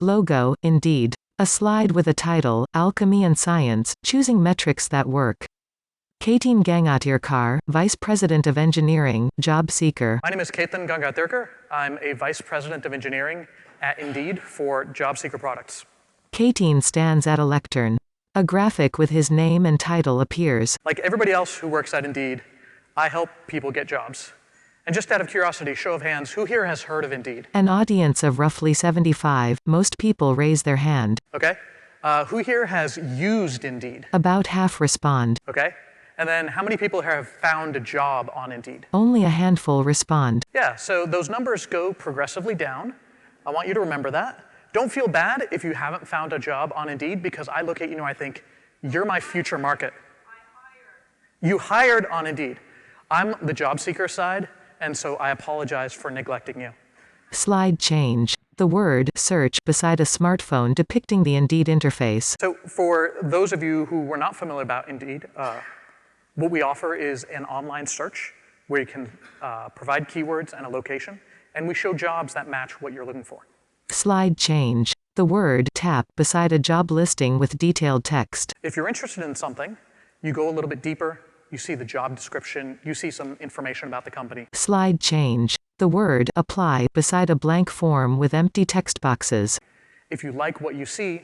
Logo, Indeed. A slide with a title, Alchemy and Science, Choosing Metrics That Work. Ketan Gangatirkar, Vice President of Engineering, Job Seeker. My name is Ketan Gangatirkar. I'm a Vice President of Engineering at Indeed for Job Seeker products. Ketan stands at a lectern. A graphic with his name and title appears. Like everybody else who works at Indeed, I help people get jobs. And just out of curiosity, show of hands, who here has heard of Indeed? An audience of roughly 75, most people raise their hand. Okay. Who here has used Indeed? About half respond. Okay. And then how many people have found a job on Indeed? Only a handful respond. Yeah, so those numbers go progressively down. I want you to remember that. Don't feel bad if you haven't found a job on Indeed, because I look at you and I think, you're my future market. You hired on Indeed. I'm the job seeker side, and so I apologize for neglecting you. Slide change. The word search beside a smartphone depicting the Indeed interface. So for those of you who were not familiar about Indeed, what we offer is an online search where you can provide keywords and a location, and we show jobs that match what you're looking for. Slide change. The word tap beside a job listing with detailed text. If you're interested in something, you go a little bit deeper, you see the job description, you see some information about the company. Slide change. The word apply beside a blank form with empty text boxes. If you like what you see,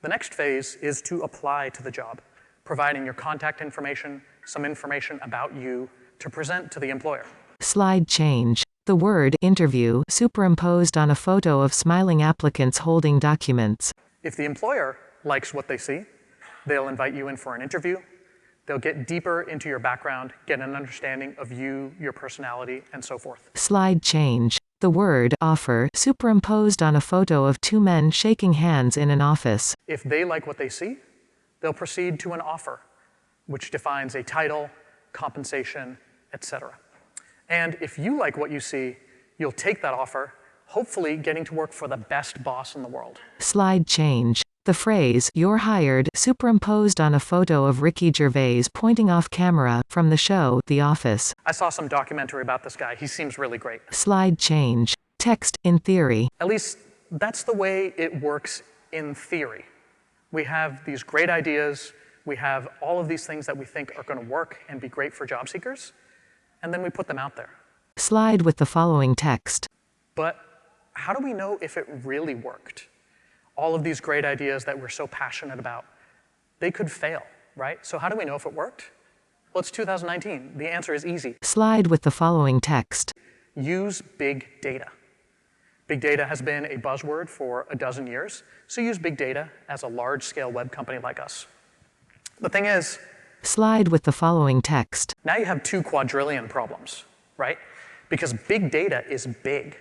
the next phase is to apply to the job, providing your contact information, some information about you to present to the employer. Slide change. The word interview superimposed on a photo of smiling applicants holding documents. If the employer likes what they see, they'll invite you in for an interview. They'll get deeper into your background, get an understanding of you, your personality, and so forth. Slide change. The word offer superimposed on a photo of two men shaking hands in an office. If they like what they see, they'll proceed to an offer, which defines a title, compensation, etc. And if you like what you see, you'll take that offer, hopefully getting to work for the best boss in the world. Slide change. The phrase, "you're hired," superimposed on a photo of Ricky Gervais pointing off camera from the show, The Office. I saw some documentary about this guy. He seems really great. Slide change. Text, in theory. At least that's the way it works in theory. We have these great ideas. We have all of these things that we think are going to work and be great for job seekers, and then we put them out there. Slide with the following text. But how do we know if it really worked? All of these great ideas that we're so passionate about, they could fail, right? So how do we know if it worked? Well, it's 2019. The answer is easy. Slide with the following text. Use big data. Big data has been a buzzword for a dozen years, so use big data as a large-scale web company like us. The thing is, Slide with the following text. now you have 2 quadrillion problems, right? Because big data is big.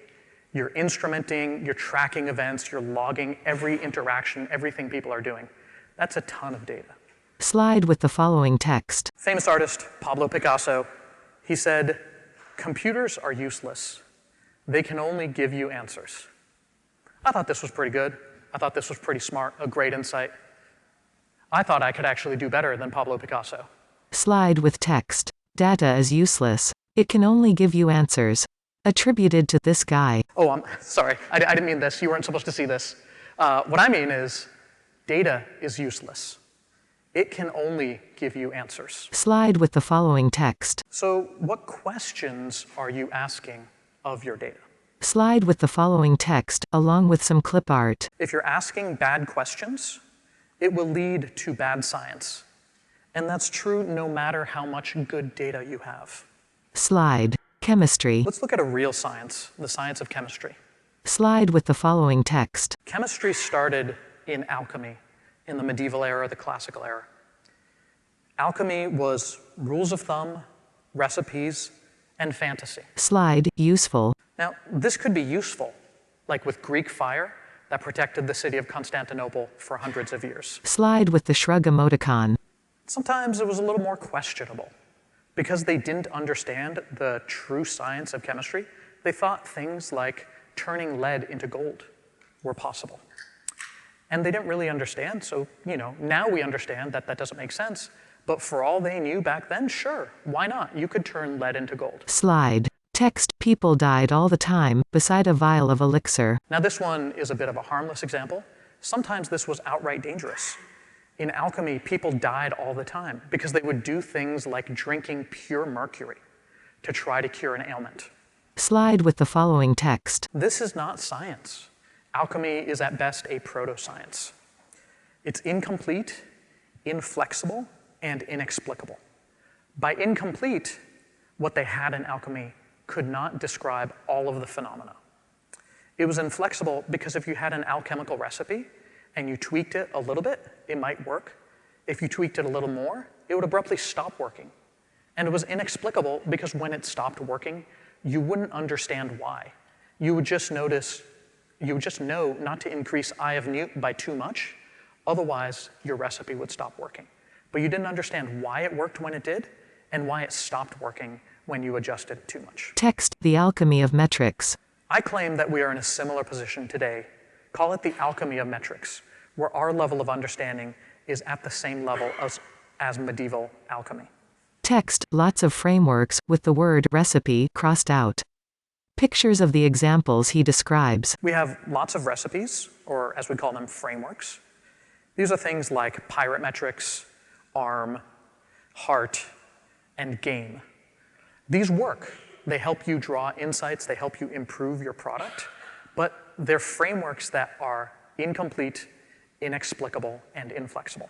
You're instrumenting, you're tracking events, you're logging every interaction, everything people are doing. That's a ton of data. Slide with the following text. Famous artist, Pablo Picasso, he said, "Computers are useless. They can only give you answers." I thought this was pretty good. I thought this was pretty smart, a great insight. I thought I could actually do better than Pablo Picasso. Slide with text. Data is useless. It can only give you answers. Attributed to this guy. Oh, I'm sorry. I didn't mean this. You weren't supposed to see this. What I mean is, data is useless. It can only give you answers. Slide with the following text. So what questions are you asking of your data? Slide with the following text, along with some clip art. If you're asking bad questions, it will lead to bad science. And that's true no matter how much good data you have. Slide. Chemistry. Let's look at a real science, the science of chemistry. Slide with the following text. Chemistry started in alchemy, in the medieval era, the classical era. Alchemy was rules of thumb, recipes, and fantasy. Slide. Useful. Now, this could be useful, like with Greek fire that protected the city of Constantinople for hundreds of years. Slide with the shrug emoticon. Sometimes it was a little more questionable. Because they didn't understand the true science of chemistry, they thought things like turning lead into gold were possible. And they didn't really understand, so, now we understand that that doesn't make sense. But for all they knew back then, sure, why not? You could turn lead into gold. Slide. Text, people died all the time, beside a vial of elixir. Now this one is a bit of a harmless example. Sometimes this was outright dangerous. In alchemy, people died all the time because they would do things like drinking pure mercury to try to cure an ailment. Slide with the following text. This is not science. Alchemy is at best a proto-science. It's incomplete, inflexible, and inexplicable. By incomplete, what they had in alchemy could not describe all of the phenomena. It was inflexible because if you had an alchemical recipe and you tweaked it a little bit, it might work. If you tweaked it a little more, it would abruptly stop working. And it was inexplicable because when it stopped working, you wouldn't understand why. You would just know not to increase I of newt by too much, otherwise your recipe would stop working. But you didn't understand why it worked when it did, and why it stopped working when you adjusted it too much. Text, the alchemy of metrics. I claim that we are in a similar position today. Call it the alchemy of metrics, where our level of understanding is at the same level as medieval alchemy. Text, lots of frameworks, with the word recipe crossed out. Pictures of the examples he describes. We have lots of recipes, or as we call them, frameworks. These are things like pirate metrics, ARM, heart, and game. These work. They help you draw insights, they help you improve your product, but they're frameworks that are incomplete, inexplicable, and inflexible.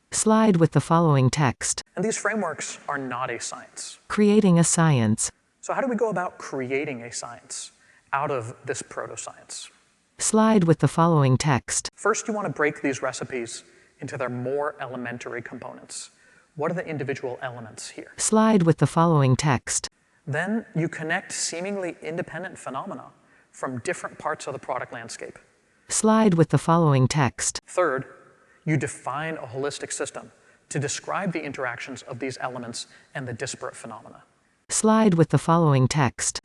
Slide with the following text. And these frameworks are not a science. Creating a science. So how do we go about creating a science out of this proto-science? Slide with the following text. First, you want to break these recipes into their more elementary components. What are the individual elements here? Slide with the following text. Then you connect seemingly independent phenomena from different parts of the product landscape. Slide with the following text. Third, you define a holistic system to describe the interactions of these elements and the disparate phenomena. Slide with the following text.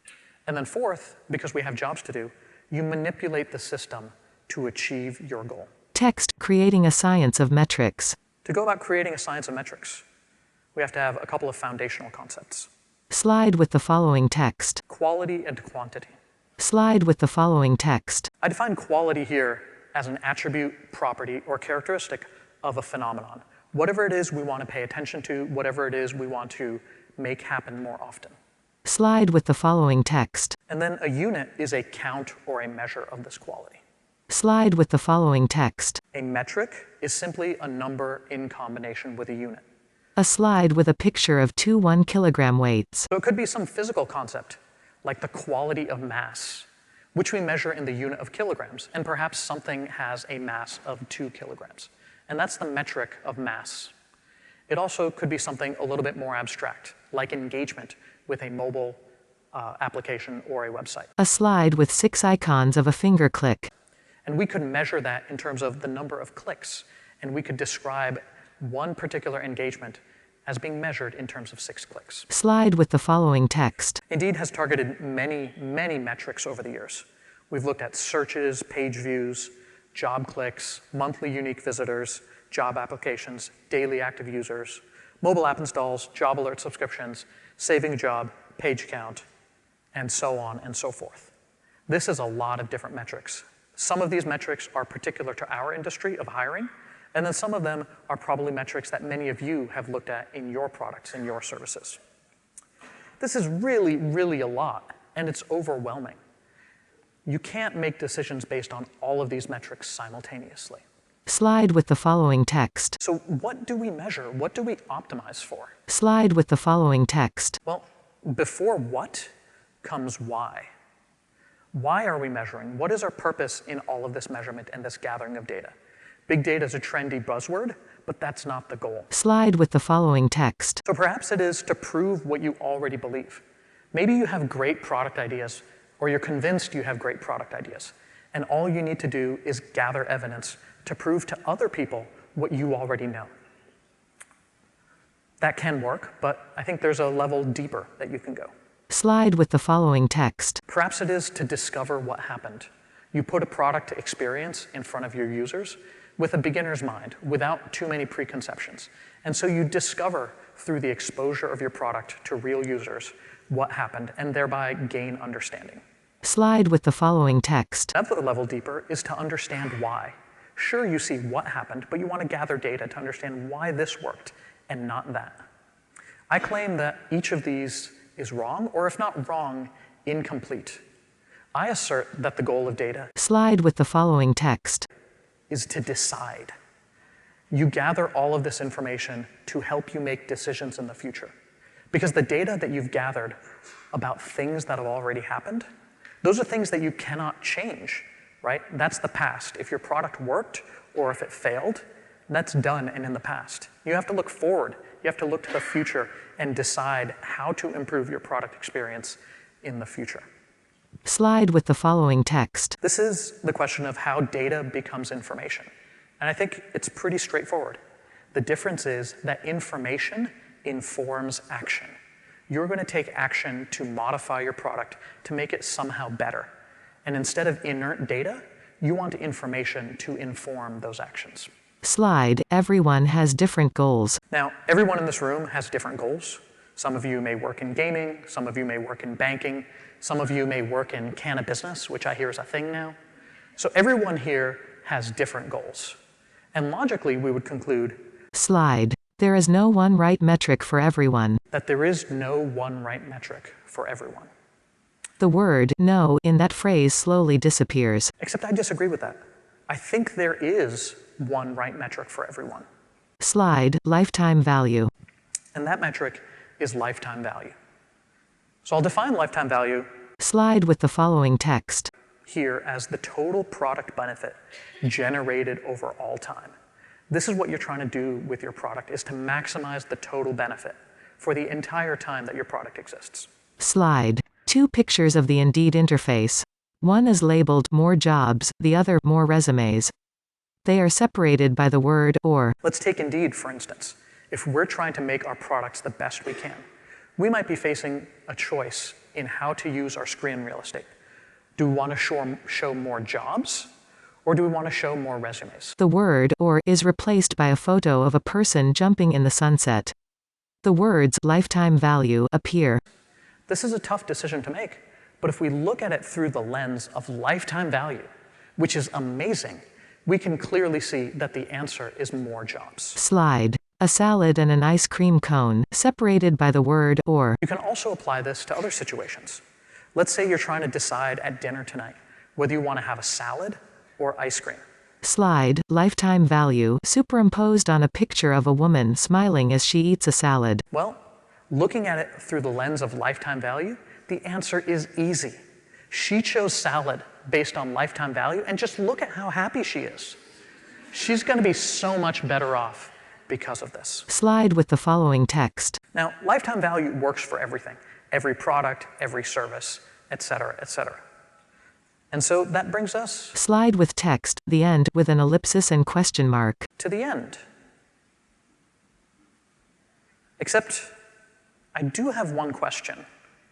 And then fourth, because we have jobs to do, you manipulate the system to achieve your goal. Text, creating a science of metrics. To go about creating a science of metrics, we have to have a couple of foundational concepts. Slide with the following text. Quality and quantity. Slide with the following text. I define quality here as an attribute, property, or characteristic of a phenomenon. Whatever it is we want to pay attention to, whatever it is we want to make happen more often. Slide with the following text. And then a unit is a count or a measure of this quality. Slide with the following text. A metric is simply a number in combination with a unit. A slide with a picture of two 1 kilogram weights. So it could be some physical concept, like the quality of mass, which we measure in the unit of kilograms, and perhaps something has a mass of 2 kilograms. And that's the metric of mass. It also could be something a little bit more abstract, like engagement with a mobile application or a website. A slide with 6 icons of a finger click. And we could measure that in terms of the number of clicks, and we could describe one particular engagement as being measured in terms of 6 clicks. Slide with the following text. Indeed has targeted many, many metrics over the years. We've looked at searches, page views, job clicks, monthly unique visitors, job applications, daily active users, mobile app installs, job alert subscriptions, saving a job, page count, and so on and so forth. This is a lot of different metrics. Some of these metrics are particular to our industry of hiring, and then some of them are probably metrics that many of you have looked at in your products and your services. This is really, really a lot, and it's overwhelming. You can't make decisions based on all of these metrics simultaneously. Slide with the following text. So what do we measure? What do we optimize for? Slide with the following text. Well, before what comes why. Why are we measuring? What is our purpose in all of this measurement and this gathering of data? Big data is a trendy buzzword, but that's not the goal. Slide with the following text. So perhaps it is to prove what you already believe. Maybe you have great product ideas, or you're convinced you have great product ideas, and all you need to do is gather evidence to prove to other people what you already know. That can work, but I think there's a level deeper that you can go. Slide with the following text. Perhaps it is to discover what happened. You put a product experience in front of your users with a beginner's mind, without too many preconceptions. And so you discover through the exposure of your product to real users what happened and thereby gain understanding. Slide with the following text. Another level deeper is to understand why. Sure, you see what happened, but you want to gather data to understand why this worked and not that. I claim that each of these is wrong, or if not wrong, incomplete. I assert that the goal of data Slide with the following text. is to decide. You gather all of this information to help you make decisions in the future. Because the data that you've gathered about things that have already happened, those are things that you cannot change, right? That's the past. If your product worked or if it failed, that's done and in the past. You have to look forward. You have to look to the future and decide how to improve your product experience in the future. Slide with the following text. This is the question of how data becomes information. And I think it's pretty straightforward. The difference is that information informs action. You're going to take action to modify your product to make it somehow better. And instead of inert data, you want information to inform those actions. Slide. Everyone has different goals. Now, everyone in this room has different goals. Some of you may work in gaming, some of you may work in banking, some of you may work in cannabis, which I hear is a thing now. So everyone here has different goals. And logically, we would conclude Slide. There is no one right metric for everyone. that there is no one right metric for everyone. The word no in that phrase slowly disappears. Except I disagree with that. I think there is one right metric for everyone. Slide. Lifetime value. And that metric is lifetime value. So I'll define lifetime value Slide with the following text. here as the total product benefit generated over all time. This is what you're trying to do with your product, is to maximize the total benefit for the entire time that your product exists. Slide. Two pictures of the Indeed interface. One is labeled More Jobs, the other More Resumes. They are separated by the word or. Let's take Indeed, for instance. If we're trying to make our products the best we can, we might be facing a choice in how to use our screen real estate. Do we want to show more jobs, or do we want to show more resumes? The word or is replaced by a photo of a person jumping in the sunset. The words lifetime value appear. This is a tough decision to make, but if we look at it through the lens of lifetime value, which is amazing, we can clearly see that the answer is more jobs. Slide. A salad and an ice cream cone, separated by the word or. You can also apply this to other situations. Let's say you're trying to decide at dinner tonight whether you want to have a salad or ice cream. Slide. Lifetime value, superimposed on a picture of a woman smiling as she eats a salad. Well, looking at it through the lens of lifetime value, the answer is easy. She chose salad based on lifetime value, and just look at how happy she is. She's going to be so much better off because of this. Slide with the following text. Now, lifetime value works for everything, every product, every service, et cetera, et cetera. And so that brings us Slide with text, the end, with an ellipsis and question mark. to the end. Except I do have one question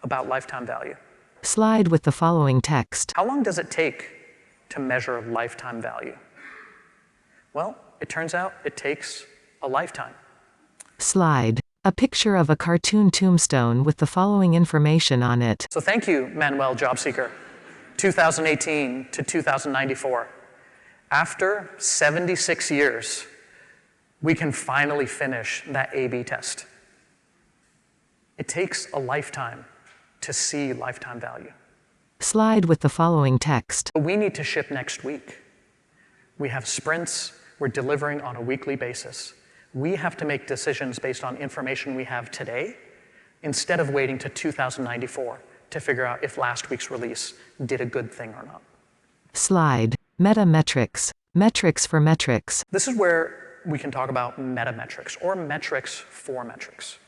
about lifetime value. Slide with the following text. How long does it take to measure lifetime value? Well, it turns out it takes a lifetime. Slide. A picture of a cartoon tombstone with the following information on it. So thank you, Manuel Jobseeker, 2018 to 2094. After 76 years, we can finally finish that A/B test. It takes a lifetime to see lifetime value. Slide with the following text. But we need to ship next week. We have sprints, we're delivering on a weekly basis. We have to make decisions based on information we have today, instead of waiting to 2094 to figure out if last week's release did a good thing or not. Slide. Meta metrics. Metrics for metrics. This is where we can talk about meta metrics, or metrics for metrics.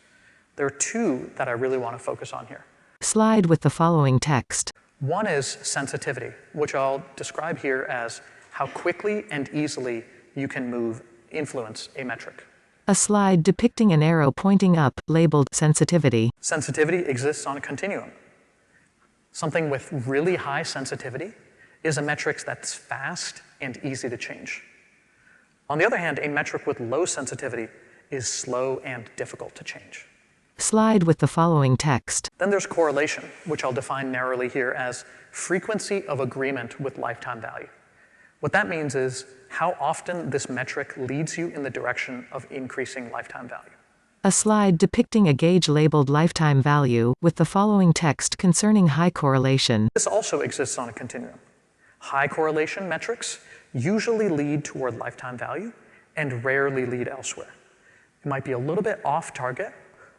There are two that I really want to focus on here. Slide with the following text. One is sensitivity, which I'll describe here as how quickly and easily you can influence a metric. A slide depicting an arrow pointing up, labeled sensitivity. Sensitivity exists on a continuum. Something with really high sensitivity is a metric that's fast and easy to change. On the other hand, a metric with low sensitivity is slow and difficult to change. Slide with the following text. Then there's correlation, which I'll define narrowly here as frequency of agreement with lifetime value. What that means is how often this metric leads you in the direction of increasing lifetime value. A slide depicting a gauge labeled lifetime value, with the following text concerning high correlation. This also exists on a continuum. High correlation metrics usually lead toward lifetime value and rarely lead elsewhere. It might be a little bit off target,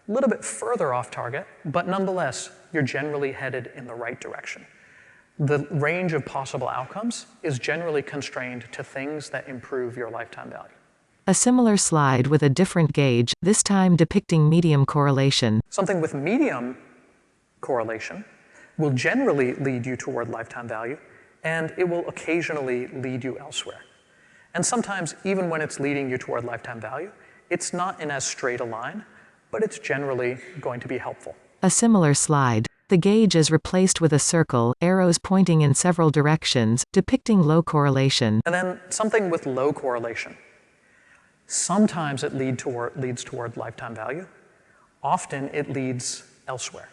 a little bit further off target, but nonetheless, you're generally headed in the right direction. The range of possible outcomes is generally constrained to things that improve your lifetime value. A similar slide with a different gauge, this time depicting medium correlation. Something with medium correlation will generally lead you toward lifetime value, and it will occasionally lead you elsewhere. And sometimes, even when it's leading you toward lifetime value, it's not in as straight a line, but it's generally going to be helpful. A similar slide. The gauge is replaced with a circle, arrows pointing in several directions, depicting low correlation. And then something with low correlation. Sometimes it leads toward lifetime value. Often it leads elsewhere.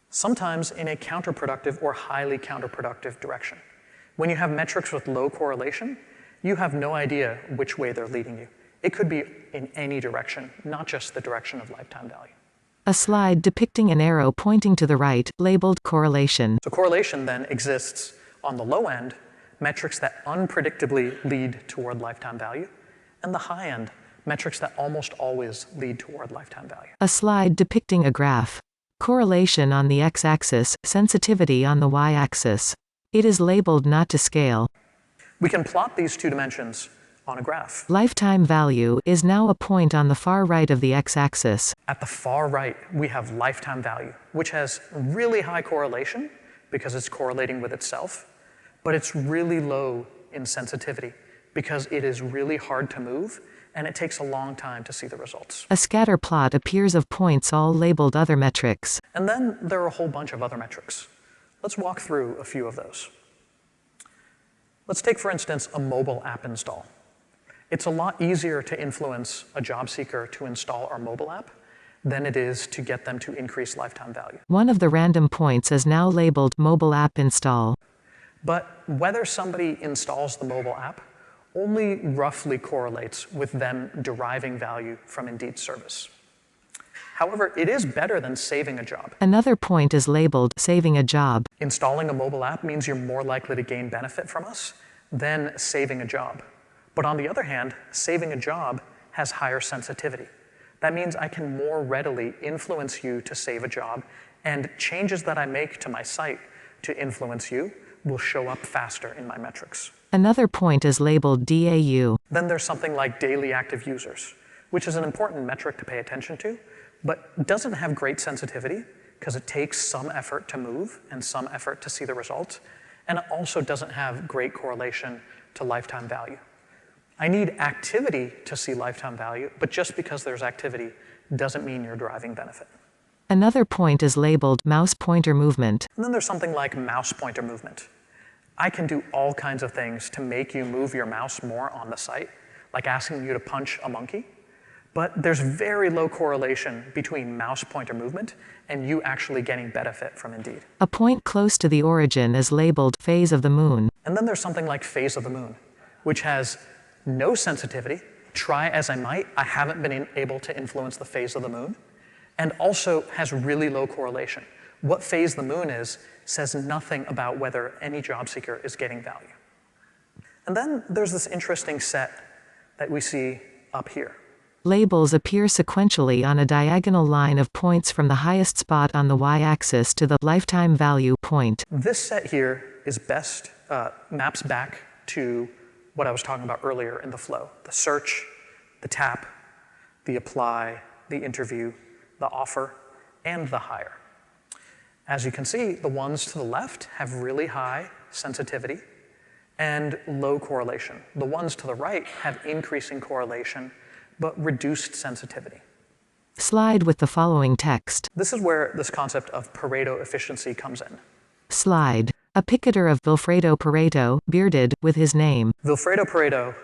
Sometimes in a counterproductive or highly counterproductive direction. When you have metrics with low correlation, you have no idea which way they're leading you. It could be in any direction, not just the direction of lifetime value. A slide depicting an arrow pointing to the right, labeled correlation. So correlation then exists on the low end, metrics that unpredictably lead toward lifetime value, and the high end, metrics that almost always lead toward lifetime value. A slide depicting a graph. Correlation on the x-axis, sensitivity on the y-axis. It is labeled not to scale. We can plot these two dimensions on a graph. Lifetime value is now a point on the far right of the x-axis. At the far right, we have lifetime value, which has really high correlation because it's correlating with itself, but it's really low in sensitivity because it is really hard to move and it takes a long time to see the results. A scatter plot appears of points all labeled other metrics. And then there are a whole bunch of other metrics. Let's walk through a few of those. Let's take, for instance, a mobile app install. It's a lot easier to influence a job seeker to install our mobile app than it is to get them to increase lifetime value. One of the random points is now labeled mobile app install. But whether somebody installs the mobile app only roughly correlates with them deriving value from Indeed's service. However, it is better than saving a job. Another point is labeled saving a job. Installing a mobile app means you're more likely to gain benefit from us than saving a job. But on the other hand, saving a job has higher sensitivity. That means I can more readily influence you to save a job, and changes that I make to my site to influence you will show up faster in my metrics. Another point is labeled DAU. Then there's something like daily active users, which is an important metric to pay attention to, but doesn't have great sensitivity because it takes some effort to move and some effort to see the results, and it also doesn't have great correlation to lifetime value. I need activity to see lifetime value, but just because there's activity doesn't mean you're deriving benefit. Another point is labeled mouse pointer movement. And then there's something like mouse pointer movement. I can do all kinds of things to make you move your mouse more on the site, like asking you to punch a monkey, but there's very low correlation between mouse pointer movement and you actually getting benefit from Indeed. A point close to the origin is labeled phase of the moon. And then there's something like phase of the moon, which has no sensitivity. Try as I might, I haven't been able to influence the phase of the moon, and also has really low correlation. What phase the moon is says nothing about whether any job seeker is getting value. And then there's this interesting set that we see up here. Labels appear sequentially on a diagonal line of points from the highest spot on the y-axis to the lifetime value point. This set here is best, maps back to what I was talking about earlier in the flow. The search, the tap, the apply, the interview, the offer, and the hire. As you can see, the ones to the left have really high sensitivity and low correlation. The ones to the right have increasing correlation, but reduced sensitivity. Slide with the following text. This is where this concept of Pareto efficiency comes in. Slide. A picketer of Vilfredo Pareto, bearded, with his name. Vilfredo Pareto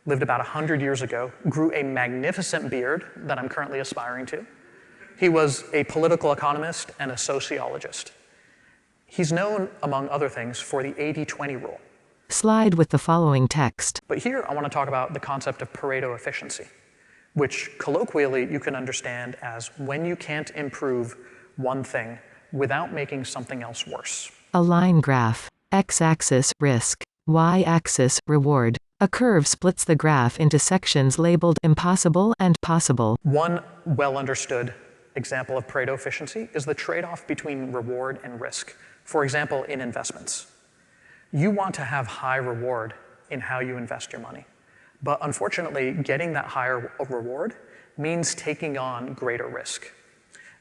lived about 100 years ago, grew a magnificent beard that I'm currently aspiring to, He was a political economist and a sociologist. He's known, among other things, for the 80-20 rule. Slide with the following text. But here I want to talk about the concept of Pareto efficiency, which colloquially you can understand as when you can't improve one thing without making something else worse. A line graph. X-axis, risk. Y-axis, reward. A curve splits the graph into sections labeled impossible and possible. One well-understood example of Pareto efficiency is the trade-off between reward and risk. For example, in investments. You want to have high reward in how you invest your money. But unfortunately, getting that higher reward means taking on greater risk.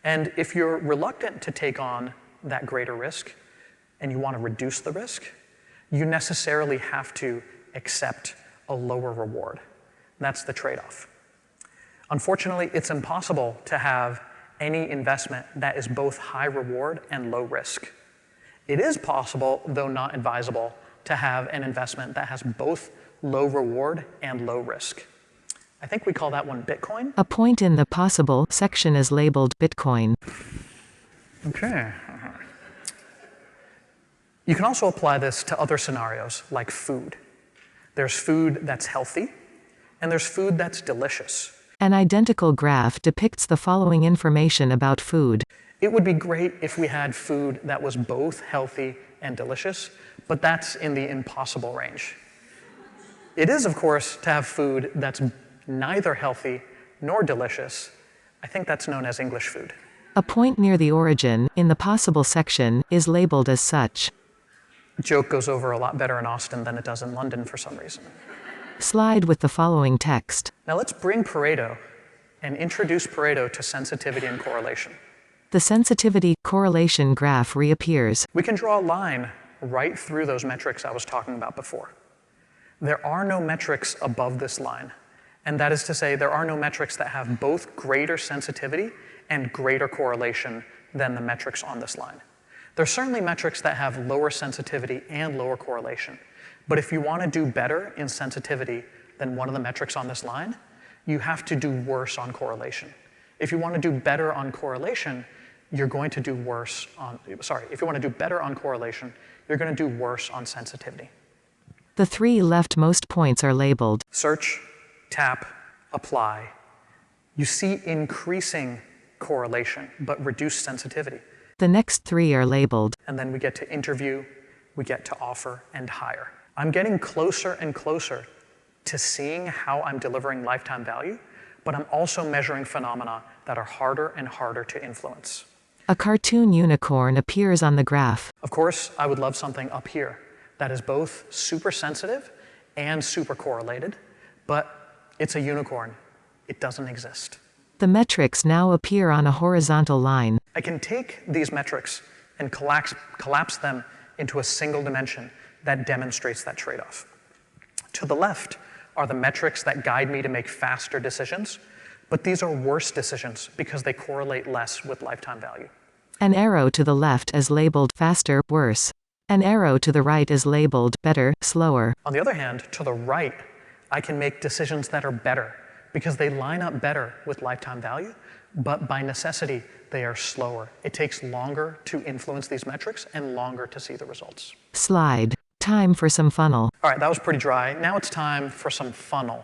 And if you're reluctant to take on that greater risk and you want to reduce the risk, you necessarily have to accept a lower reward. That's the trade-off. Unfortunately, it's impossible to have any investment that is both high reward and low risk. It is possible, though not advisable, to have an investment that has both low reward and low risk. I think we call that one Bitcoin. A point in the possible section is labeled Bitcoin. Okay. You can also apply this to other scenarios, like food. There's food that's healthy, and there's food that's delicious. An identical graph depicts the following information about food. It would be great if we had food that was both healthy and delicious, but that's in the impossible range. It is, of course, to have food that's neither healthy nor delicious. I think that's known as English food. A point near the origin, in the possible section, is labeled as such. Joke goes over a lot better in Austin than it does in London for some reason. Slide with the following text. Now let's bring Pareto and introduce Pareto to sensitivity and correlation. The sensitivity correlation graph reappears. We can draw a line right through those metrics I was talking about before. There are no metrics above this line, and that is to say there are no metrics that have both greater sensitivity and greater correlation than the metrics on this line. There are certainly metrics that have lower sensitivity and lower correlation, but if you want to do better in sensitivity than one of the metrics on this line, you have to do worse on correlation. If you want to do better on correlation, you're going to do worse on, if you want to do better on correlation, you're going to do worse on sensitivity. The three leftmost points are labeled search, tap, apply. You see increasing correlation, but reduced sensitivity. The next three are labeled. And then we get to interview, we get to offer, and hire. I'm getting closer and closer to seeing how I'm delivering lifetime value, but I'm also measuring phenomena that are harder and harder to influence. A cartoon unicorn appears on the graph. Of course, I would love something up here that is both super sensitive and super correlated, but it's a unicorn. It doesn't exist. The metrics now appear on a horizontal line. I can take these metrics and collapse them into a single dimension that demonstrates that trade-off. To the left are the metrics that guide me to make faster decisions, but these are worse decisions because they correlate less with lifetime value. An arrow to the left is labeled faster, worse. An arrow to the right is labeled better, slower. On the other hand, to the right, I can make decisions that are better because they line up better with lifetime value, but by necessity, they are slower. It takes longer to influence these metrics and longer to see the results. Slide. Time for some funnel. All right, that was pretty dry. Now it's time for some funnel.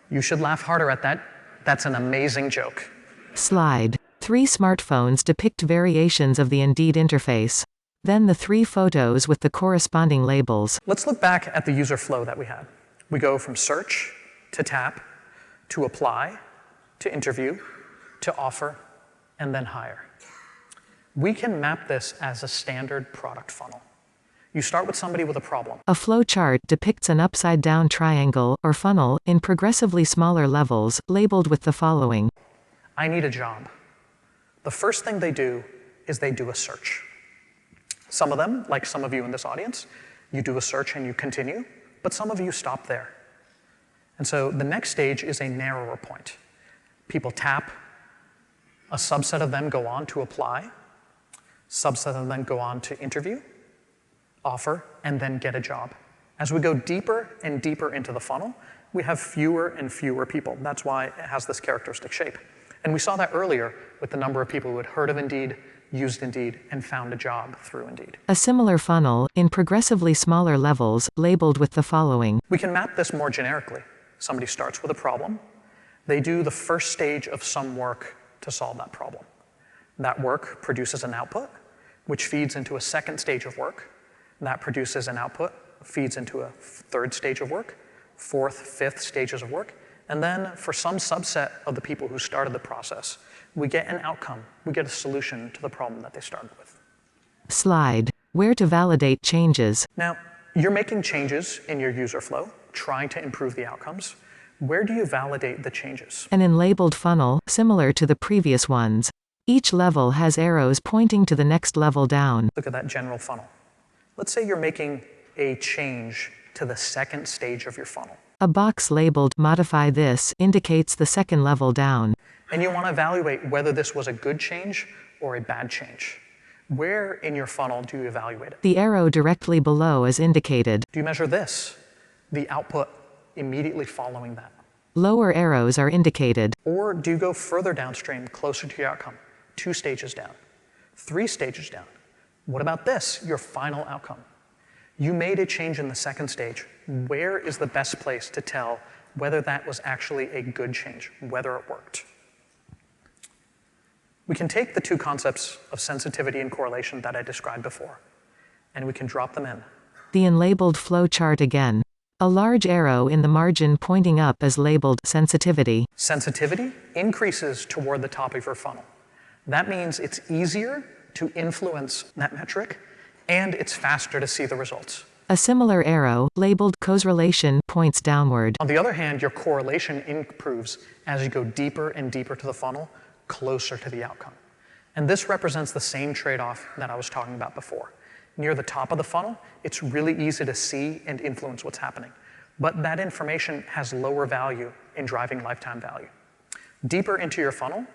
You should laugh harder at that. That's an amazing joke. Slide. 3 smartphones depict variations of the Indeed interface. Then the 3 photos with the corresponding labels. Let's look back at the user flow that we had. We go from search to tap to apply to interview to offer and then hire. We can map this as a standard product funnel. You start with somebody with a problem. A flow chart depicts an upside-down triangle, or funnel, in progressively smaller levels, labeled with the following. I need a job. The first thing they do is they do a search. Some of them, like some of you in this audience, you do a search and you continue, but some of you stop there. And so the next stage is a narrower point. People tap, a subset of them go on to apply, subset of them go on to interview, offer, and then get a job. As we go deeper and deeper into the funnel, we have fewer and fewer people. That's why it has this characteristic shape. And we saw that earlier with the number of people who had heard of Indeed, used Indeed, and found a job through Indeed. A similar funnel, in progressively smaller levels, labeled with the following. We can map this more generically. Somebody starts with a problem. They do the first stage of some work to solve that problem. That work produces an output, which feeds into a second stage of work. That produces an output, feeds into a third stage of work, fourth, fifth stages of work. And then for some subset of the people who started the process, we get an outcome. We get a solution to the problem that they started with. Slide. Where to validate changes. Now, you're making changes in your user flow, trying to improve the outcomes. Where do you validate the changes? An unlabeled funnel, similar to the previous ones. Each level has arrows pointing to the next level down. Look at that general funnel. Let's say you're making a change to the second stage of your funnel. A box labeled Modify This indicates the second level down. And you want to evaluate whether this was a good change or a bad change. Where in your funnel do you evaluate it? The arrow directly below is indicated. Do you measure this, the output immediately following that? Lower arrows are indicated. Or do you go further downstream, closer to your outcome? 2 stages down, 3 stages down. What about this, your final outcome? You made a change in the second stage. Where is the best place to tell whether that was actually a good change, whether it worked? We can take the 2 concepts of sensitivity and correlation that I described before, and we can drop them in. The unlabeled flow chart again. A large arrow in the margin pointing up is labeled sensitivity. Sensitivity increases toward the top of your funnel. That means it's easier to influence that metric, and it's faster to see the results. A similar arrow, labeled correlation, points downward. On the other hand, your correlation improves as you go deeper and deeper to the funnel, closer to the outcome. And this represents the same trade-off that I was talking about before. Near the top of the funnel, it's really easy to see and influence what's happening. But that information has lower value in driving lifetime value. Deeper into your funnel,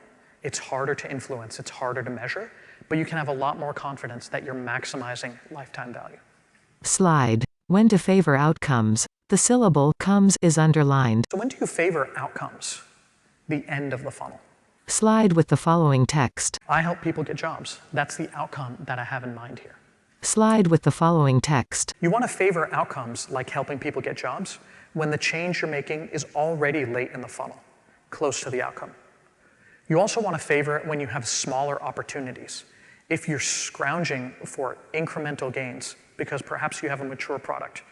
it's harder to influence, it's harder to measure, but you can have a lot more confidence that you're maximizing lifetime value. Slide. When to favor outcomes. The syllable comes is underlined. So when do you favor outcomes? The end of the funnel. Slide with the following text. I help people get jobs. That's the outcome that I have in mind here. Slide with the following text. You want to favor outcomes like helping people get jobs when the change you're making is already late in the funnel, close to the outcome. You also want to favor it when you have smaller opportunities. If you're scrounging for incremental gains because perhaps you have a mature product,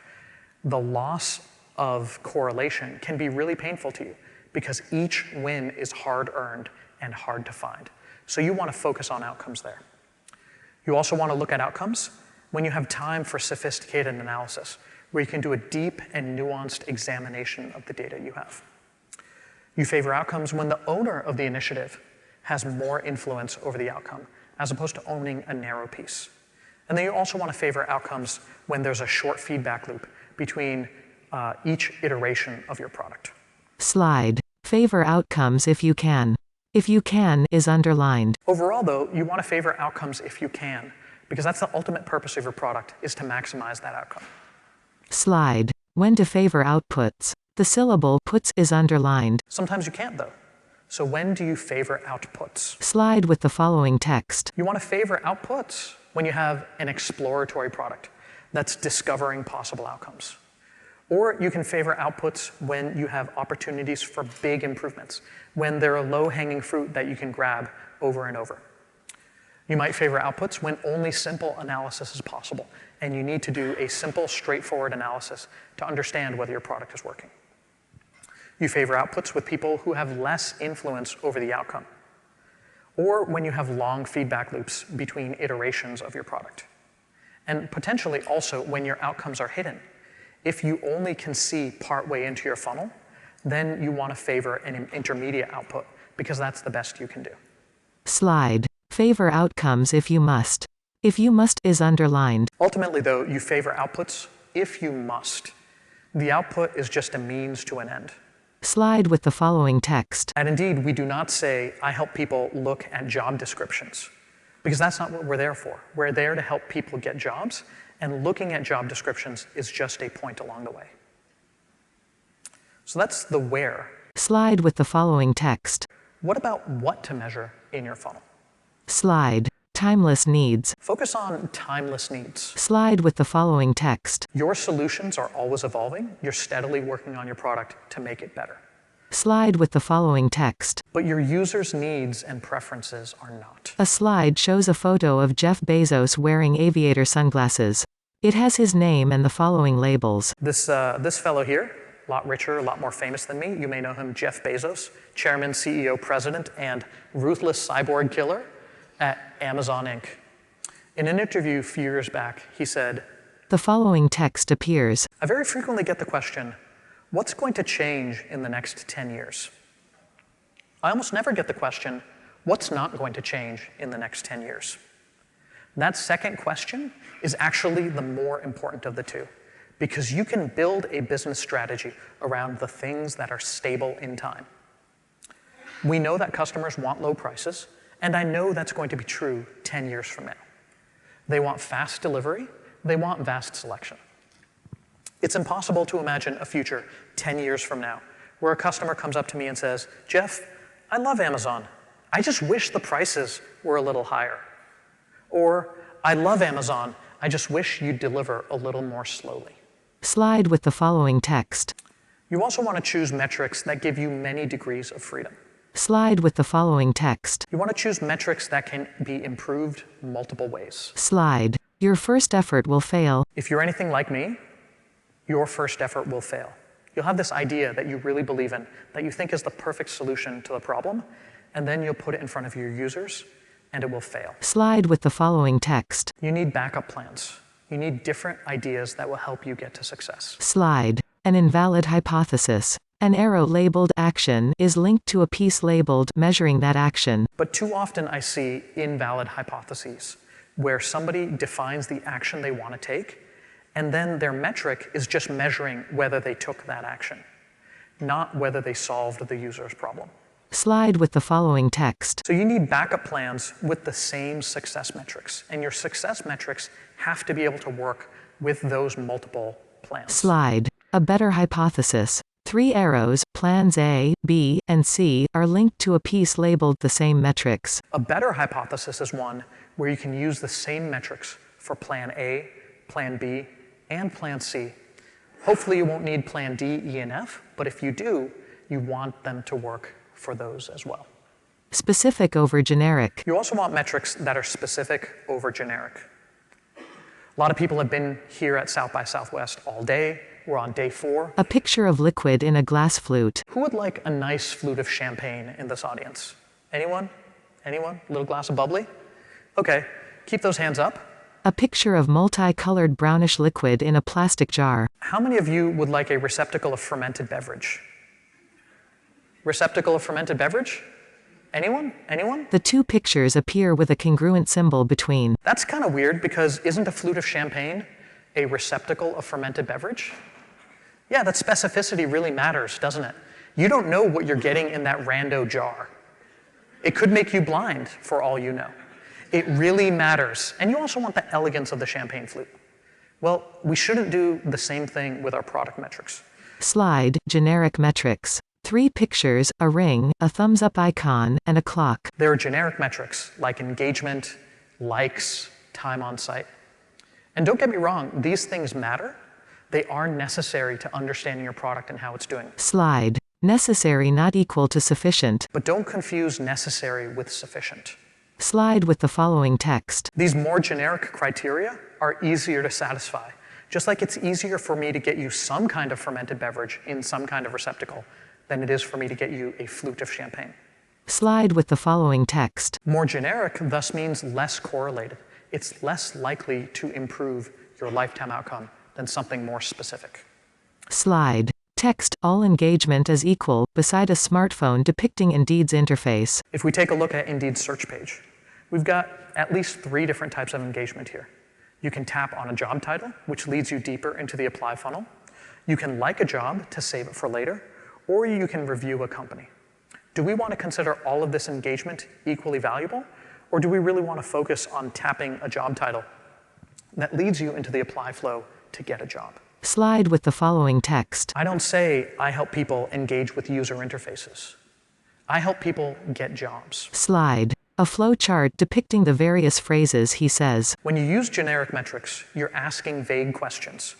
the loss of correlation can be really painful to you because each win is hard-earned and hard to find. So you want to focus on outcomes there. You also want to look at outcomes when you have time for sophisticated analysis, where you can do a deep and nuanced examination of the data you have. You favor outcomes when the owner of the initiative has more influence over the outcome, as opposed to owning a narrow piece. And then you also want to favor outcomes when there's a short feedback loop between each iteration of your product. Slide. Favor outcomes if you can. If you can is underlined. Overall, though, you want to favor outcomes if you can, because that's the ultimate purpose of your product, is to maximize that outcome. Slide. When to favor outputs. The syllable puts is underlined. Sometimes you can't, though. So when do you favor outputs? Slide with the following text. You want to favor outputs when you have an exploratory product that's discovering possible outcomes. Or you can favor outputs when you have opportunities for big improvements, when there are low-hanging fruit that you can grab over and over. You might favor outputs when only simple analysis is possible, and you need to do a simple, straightforward analysis to understand whether your product is working. You favor outputs with people who have less influence over the outcome, or when you have long feedback loops between iterations of your product. And potentially also when your outcomes are hidden. If you only can see partway into your funnel, then you want to favor an intermediate output because that's the best you can do. Slide. Favor outcomes if you must. If you must is underlined. Ultimately, though, you favor outputs if you must. The output is just a means to an end. Slide with the following text. And indeed, we do not say, I help people look at job descriptions, because that's not what we're there for. We're there to help people get jobs, and looking at job descriptions is just a point along the way. So that's the where. Slide with the following text. What about what to measure in your funnel? Slide. Timeless needs. Focus on timeless needs. Slide with the following text. Your solutions are always evolving. You're steadily working on your product to make it better. Slide with the following text. But your users' needs and preferences are not. A slide shows a photo of Jeff Bezos wearing aviator sunglasses. It has his name and the following labels. This fellow here, a lot richer, a lot more famous than me. You may know him, Jeff Bezos, chairman, CEO, president, and ruthless cyborg killer at Amazon Inc. In an interview a few years back, he said, The following text appears. I very frequently get the question, what's going to change in the next 10 years? I almost never get the question, what's not going to change in the next 10 years? That second question is actually the more important of the two, because you can build a business strategy around the things that are stable in time. We know that customers want low prices, and I know that's going to be true 10 years from now. They want fast delivery, they want vast selection. It's impossible to imagine a future 10 years from now where a customer comes up to me and says, Jeff, I love Amazon. I just wish the prices were a little higher. Or, I love Amazon. I just wish you'd deliver a little more slowly. Slide with the following text. You also want to choose metrics that give you many degrees of freedom. Slide with the following text. You want to choose metrics that can be improved multiple ways. Slide. Your first effort will fail. If you're anything like me, your first effort will fail. You'll have this idea that you really believe in, that you think is the perfect solution to the problem, and then you'll put it in front of your users, and it will fail. Slide with the following text. You need backup plans. You need different ideas that will help you get to success. Slide. An invalid hypothesis. An arrow labeled action is linked to a piece labeled measuring that action. But too often I see invalid hypotheses, where somebody defines the action they want to take, and then their metric is just measuring whether they took that action, not whether they solved the user's problem. Slide with the following text. So you need backup plans with the same success metrics, and your success metrics have to be able to work with those multiple plans. Slide. A better hypothesis. 3 arrows, plans A, B, and C, are linked to a piece labeled the same metrics. A better hypothesis is one where you can use the same metrics for plan A, plan B, and plan C. Hopefully you won't need plan D, E, and F, but if you do, you want them to work for those as well. Specific over generic. You also want metrics that are specific over generic. A lot of people have been here at South by Southwest all day. We're on day 4. A picture of liquid in a glass flute. Who would like a nice flute of champagne in this audience? Anyone? Anyone? A little glass of bubbly? Okay, keep those hands up. A picture of multicolored brownish liquid in a plastic jar. How many of you would like a receptacle of fermented beverage? Receptacle of fermented beverage? Anyone? Anyone? The 2 pictures appear with a congruent symbol between. That's kind of weird because isn't a flute of champagne a receptacle of fermented beverage? Yeah, that specificity really matters, doesn't it? You don't know what you're getting in that rando jar. It could make you blind for all you know. It really matters. And you also want the elegance of the champagne flute. Well, we shouldn't do the same thing with our product metrics. Slide. Generic metrics. 3 pictures, a ring, a thumbs up icon, and a clock. There are generic metrics like engagement, likes, time on site. And don't get me wrong, these things matter. They are necessary to understanding your product and how it's doing. Slide. Necessary not equal to sufficient. But don't confuse necessary with sufficient. Slide with the following text. These more generic criteria are easier to satisfy. Just like it's easier for me to get you some kind of fermented beverage in some kind of receptacle than it is for me to get you a flute of champagne. Slide with the following text. More generic thus means less correlated. It's less likely to improve your lifetime outcome than something more specific. Slide. Text. All engagement is equal, beside a smartphone depicting Indeed's interface. If we take a look at Indeed's search page, we've got at least 3 different types of engagement here. You can tap on a job title, which leads you deeper into the apply funnel. You can like a job to save it for later, or you can review a company. Do we want to consider all of this engagement equally valuable, or do we really want to focus on tapping a job title that leads you into the apply flow to get a job? Slide with the following text. I don't say I help people engage with user interfaces. I help people get jobs. Slide. A flow chart depicting the various phrases he says. When you use generic metrics, you're asking vague questions.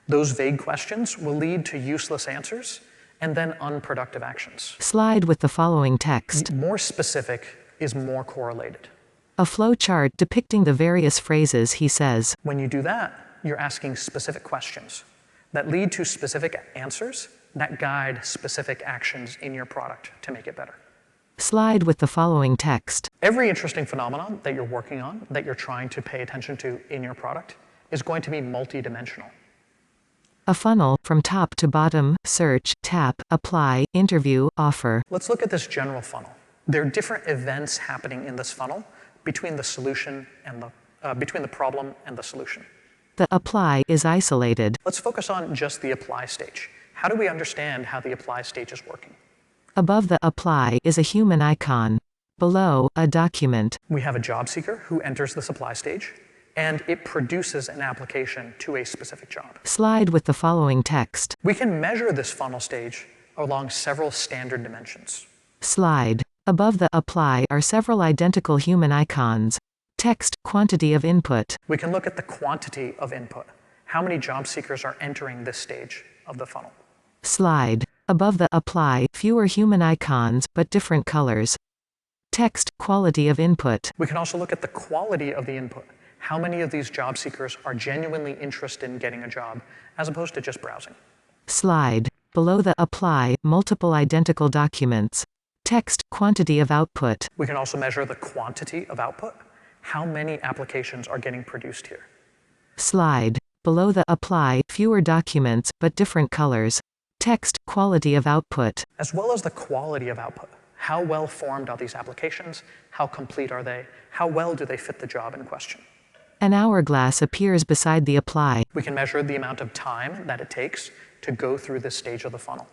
Those vague questions will lead to useless answers and then unproductive actions. Slide with the following text. More specific is more correlated. A flow chart depicting the various phrases he says. When you do that, you're asking specific questions that lead to specific answers that guide specific actions in your product to make it better. Slide with the following text. Every interesting phenomenon that you're working on, that you're trying to pay attention to in your product, is going to be multidimensional. A funnel, from top to bottom, search, tap, apply, interview, offer. Let's look at this general funnel. There are different events happening in this funnel between the solution and between the problem and the solution. The apply is isolated. Let's focus on just the apply stage. How do we understand how the apply stage is working? Above the apply is a human icon. Below, a document. We have a job seeker who enters the supply stage, and it produces an application to a specific job. Slide with the following text. We can measure this funnel stage along several standard dimensions. Slide. Above the apply are several identical human icons. Text, quantity of input. We can look at the quantity of input. How many job seekers are entering this stage of the funnel? Slide. Above the apply, fewer human icons, but different colors. Text, quality of input. We can also look at the quality of the input. How many of these job seekers are genuinely interested in getting a job, as opposed to just browsing? Slide. Below the apply, multiple identical documents. Text, quantity of output. We can also measure the quantity of output. How many applications are getting produced here? Slide. Below the apply, fewer documents, but different colors. Text, quality of output. As well as the quality of output. How well formed are these applications? How complete are they? How well do they fit the job in question? An hourglass appears beside the apply. We can measure the amount of time that it takes to go through this stage of the funnel.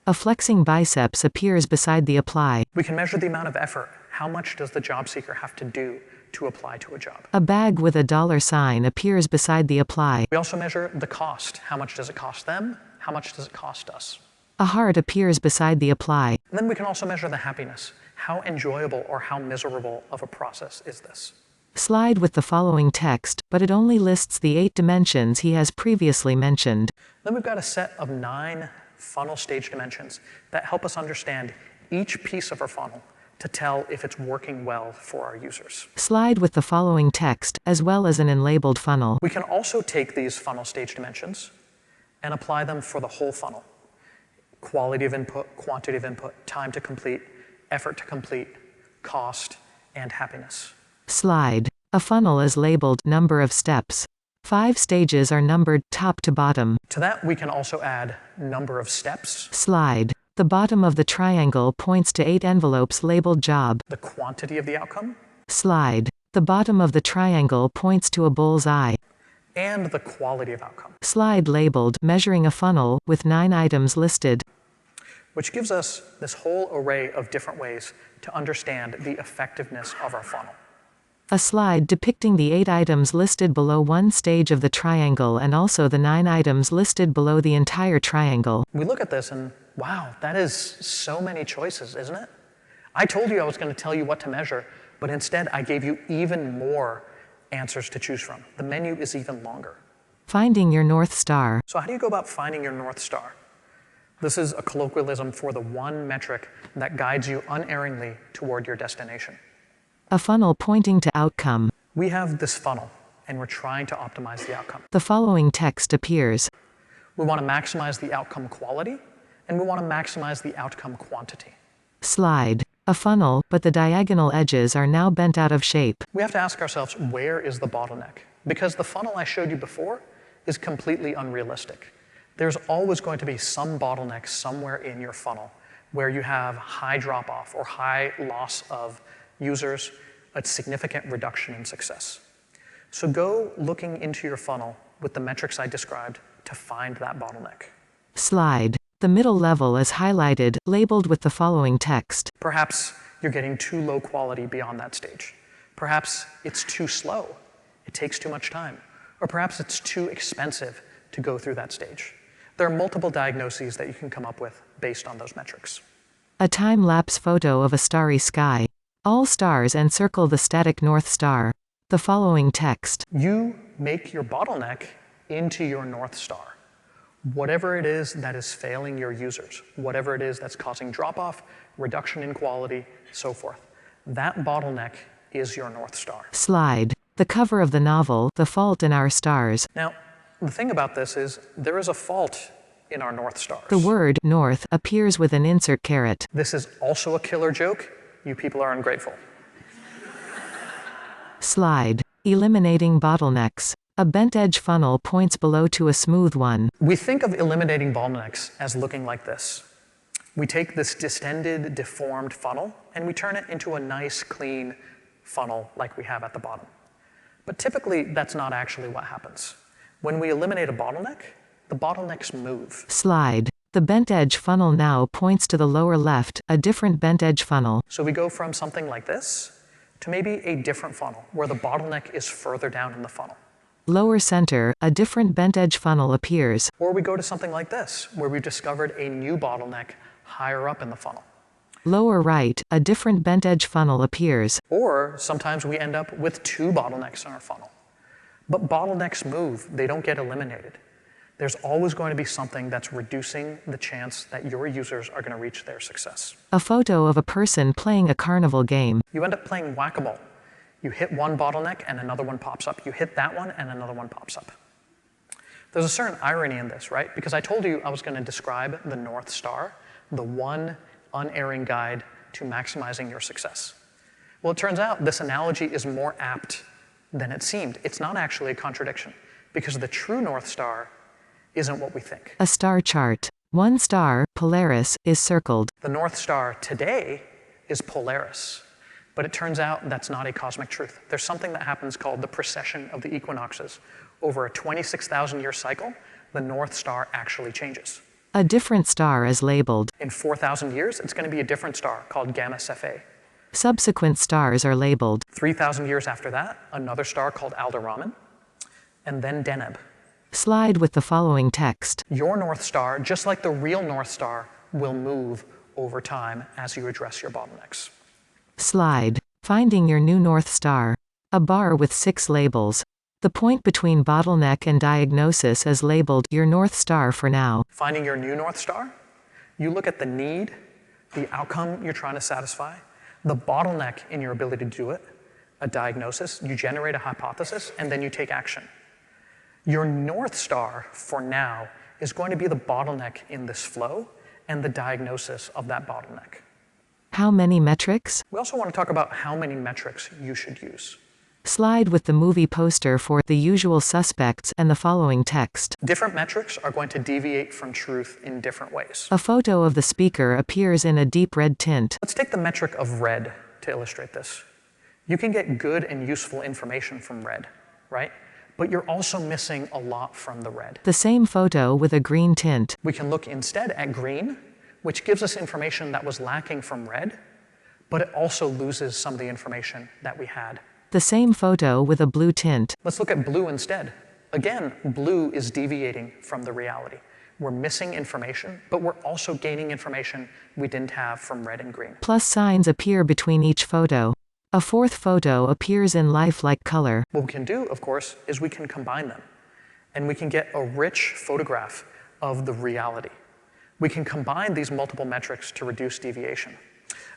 A flexing biceps appears beside the apply. We can measure the amount of effort. How much does the job seeker have to do to apply to a job? A bag with a $sign appears beside the apply. We also measure the cost. How much does it cost them? How much does it cost us? A heart appears beside the apply. And then we can also measure the happiness. How enjoyable or how miserable of a process is this? Slide with the following text, but it only lists the 8 dimensions he has previously mentioned. Then we've got a set of 9 funnel stage dimensions that help us understand each piece of our funnel to tell if it's working well for our users. Slide with the following text, as well as an unlabeled funnel. We can also take these funnel stage dimensions and apply them for the whole funnel. Quality of input, quantity of input, time to complete, effort to complete, cost, and happiness. Slide. A funnel is labeled number of steps. 5 stages are numbered top to bottom. To that, we can also add number of steps. Slide. The bottom of the triangle points to 8 envelopes labeled job. The quantity of the outcome. Slide. The bottom of the triangle points to a bull's eye. And the quality of outcome. Slide labeled measuring a funnel with 9 items listed. Which gives us this whole array of different ways to understand the effectiveness of our funnel. A slide depicting the 8 items listed below one stage of the triangle and also the 9 items listed below the entire triangle. We look at this and, wow, that is so many choices, isn't it? I told you I was going to tell you what to measure, but instead I gave you even more answers to choose from. The menu is even longer. Finding your North Star. So how do you go about finding your North Star? This is a colloquialism for the one metric that guides you unerringly toward your destination. A funnel pointing to outcome. We have this funnel, and we're trying to optimize the outcome. The following text appears. We want to maximize the outcome quality, and we want to maximize the outcome quantity. Slide. A funnel, but the diagonal edges are now bent out of shape. We have to ask ourselves, where is the bottleneck? Because the funnel I showed you before is completely unrealistic. There's always going to be some bottleneck somewhere in your funnel where you have high drop-off or high loss of users, a significant reduction in success. So go looking into your funnel with the metrics I described to find that bottleneck. Slide. The middle level is highlighted, labeled with the following text. Perhaps you're getting too low quality beyond that stage. Perhaps it's too slow. It takes too much time. Or perhaps it's too expensive to go through that stage. There are multiple diagnoses that you can come up with based on those metrics. A time-lapse photo of a starry sky. All stars encircle the static North Star. The following text. You make your bottleneck into your North Star. Whatever it is that is failing your users, whatever it is that's causing drop-off, reduction in quality, so forth. That bottleneck is your North Star. Slide. The cover of the novel, The Fault in Our Stars. Now, the thing about this is there is a fault in our North Stars. The word north appears with an insert caret. This is also a killer joke. You people are ungrateful. Slide. Eliminating bottlenecks. A bent edge funnel points below to a smooth one. We think of eliminating bottlenecks as looking like this. We take this distended, deformed funnel and we turn it into a nice, clean funnel like we have at the bottom. But typically, that's not actually what happens. When we eliminate a bottleneck, the bottlenecks move. Slide. The bent edge funnel now points to the lower left, a different bent edge funnel. So we go from something like this to maybe a different funnel where the bottleneck is further down in the funnel. Lower center, a different bent edge funnel appears. Or we go to something like this where we've discovered a new bottleneck higher up in the funnel. Lower right, a different bent edge funnel appears. Or sometimes we end up with two bottlenecks in our funnel. But bottlenecks move, they don't get eliminated. There's always going to be something that's reducing the chance that your users are going to reach their success. A photo of a person playing a carnival game. You end up playing whack-a-mole. You hit one bottleneck and another one pops up. You hit that one and another one pops up. There's a certain irony in this, right? Because I told you I was going to describe the North Star, the one unerring guide to maximizing your success. Well, it turns out this analogy is more apt than it seemed. It's not actually a contradiction because the true North Star isn't what we think. A star chart. One star, Polaris, is circled. The North Star today is Polaris, but it turns out that's not a cosmic truth. There's something that happens called the Procession of the Equinoxes. Over a 26,000-year cycle, the North Star actually changes. A different star is labeled. In 4,000 years, it's going to be a different star called Gamma Cephei. Subsequent stars are labeled. 3,000 years after that, another star called Aldebaran, and then Deneb. Slide with the following text. Your North Star, just like the real North Star, will move over time as you address your bottlenecks. Slide. Finding your new North Star. A bar with 6 labels. The point between bottleneck and diagnosis is labeled your North Star for now. Finding your new North Star, you look at the need, the outcome you're trying to satisfy, the bottleneck in your ability to do it, a diagnosis, you generate a hypothesis, and then you take action. Your North Star, for now, is going to be the bottleneck in this flow and the diagnosis of that bottleneck. How many metrics? We also want to talk about how many metrics you should use. Slide with the movie poster for The Usual Suspects and the following text. Different metrics are going to deviate from truth in different ways. A photo of the speaker appears in a deep red tint. Let's take the metric of red to illustrate this. You can get good and useful information from red, right? But you're also missing a lot from the red. The same photo with a green tint. We can look instead at green, which gives us information that was lacking from red, but it also loses some of the information that we had. The same photo with a blue tint. Let's look at blue instead. Again, blue is deviating from the reality. We're missing information, but we're also gaining information we didn't have from red and green. Plus signs appear between each photo. A fourth photo appears in lifelike color. What we can do, of course, is we can combine them, and we can get a rich photograph of the reality. We can combine these multiple metrics to reduce deviation.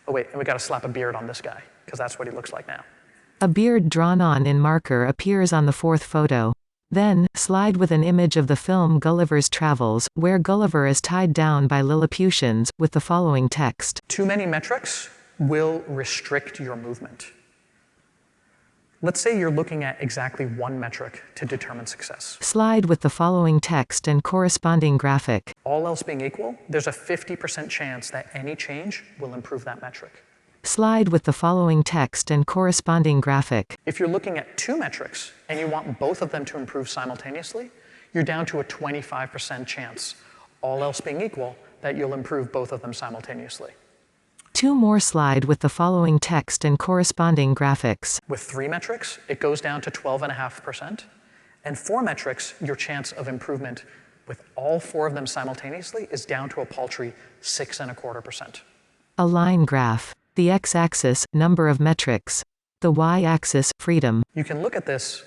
Oh wait, and we gotta slap a beard on this guy, because that's what he looks like now. A beard drawn on in marker appears on the fourth photo. Then, slide with an image of the film Gulliver's Travels, where Gulliver is tied down by Lilliputians, with the following text. Too many metrics will restrict your movement. Let's say you're looking at exactly one metric to determine success. Slide with the following text and corresponding graphic. All else being equal, there's a 50% chance that any change will improve that metric. Slide with the following text and corresponding graphic. If you're looking at 2 metrics and you want both of them to improve simultaneously, you're down to a 25% chance, all else being equal, that you'll improve both of them simultaneously. 2 more. Slide with the following text and corresponding graphics. With 3 metrics, it goes down to 12.5%. And 4 metrics, your chance of improvement with all 4 of them simultaneously is down to a paltry 6.25%. A line graph. The x-axis, number of metrics. The y-axis, freedom. You can look at this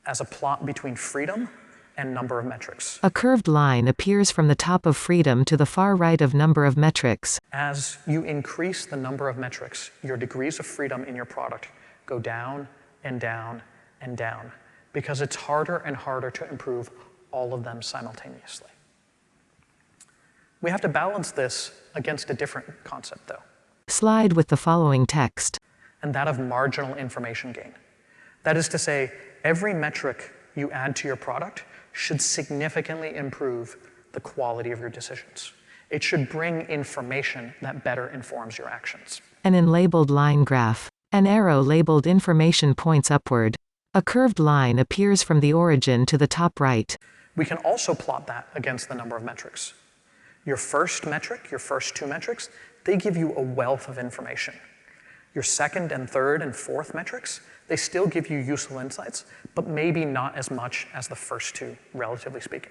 as a plot between freedom and number of metrics. A curved line appears from the top of freedom to the far right of number of metrics. As you increase the number of metrics, your degrees of freedom in your product go down and down and down, because it's harder and harder to improve all of them simultaneously. We have to balance this against a different concept, though. Slide with the following text. And that of marginal information gain. That is to say, every metric you add to your product should significantly improve the quality of your decisions. It should bring information that better informs your actions. An unlabeled line graph. An arrow labeled information points upward. A curved line appears from the origin to the top right. We can also plot that against the number of metrics. Your first metric, your first two metrics, they give you a wealth of information. Your second and third and fourth metrics, they still give you useful insights, but maybe not as much as the first two, relatively speaking.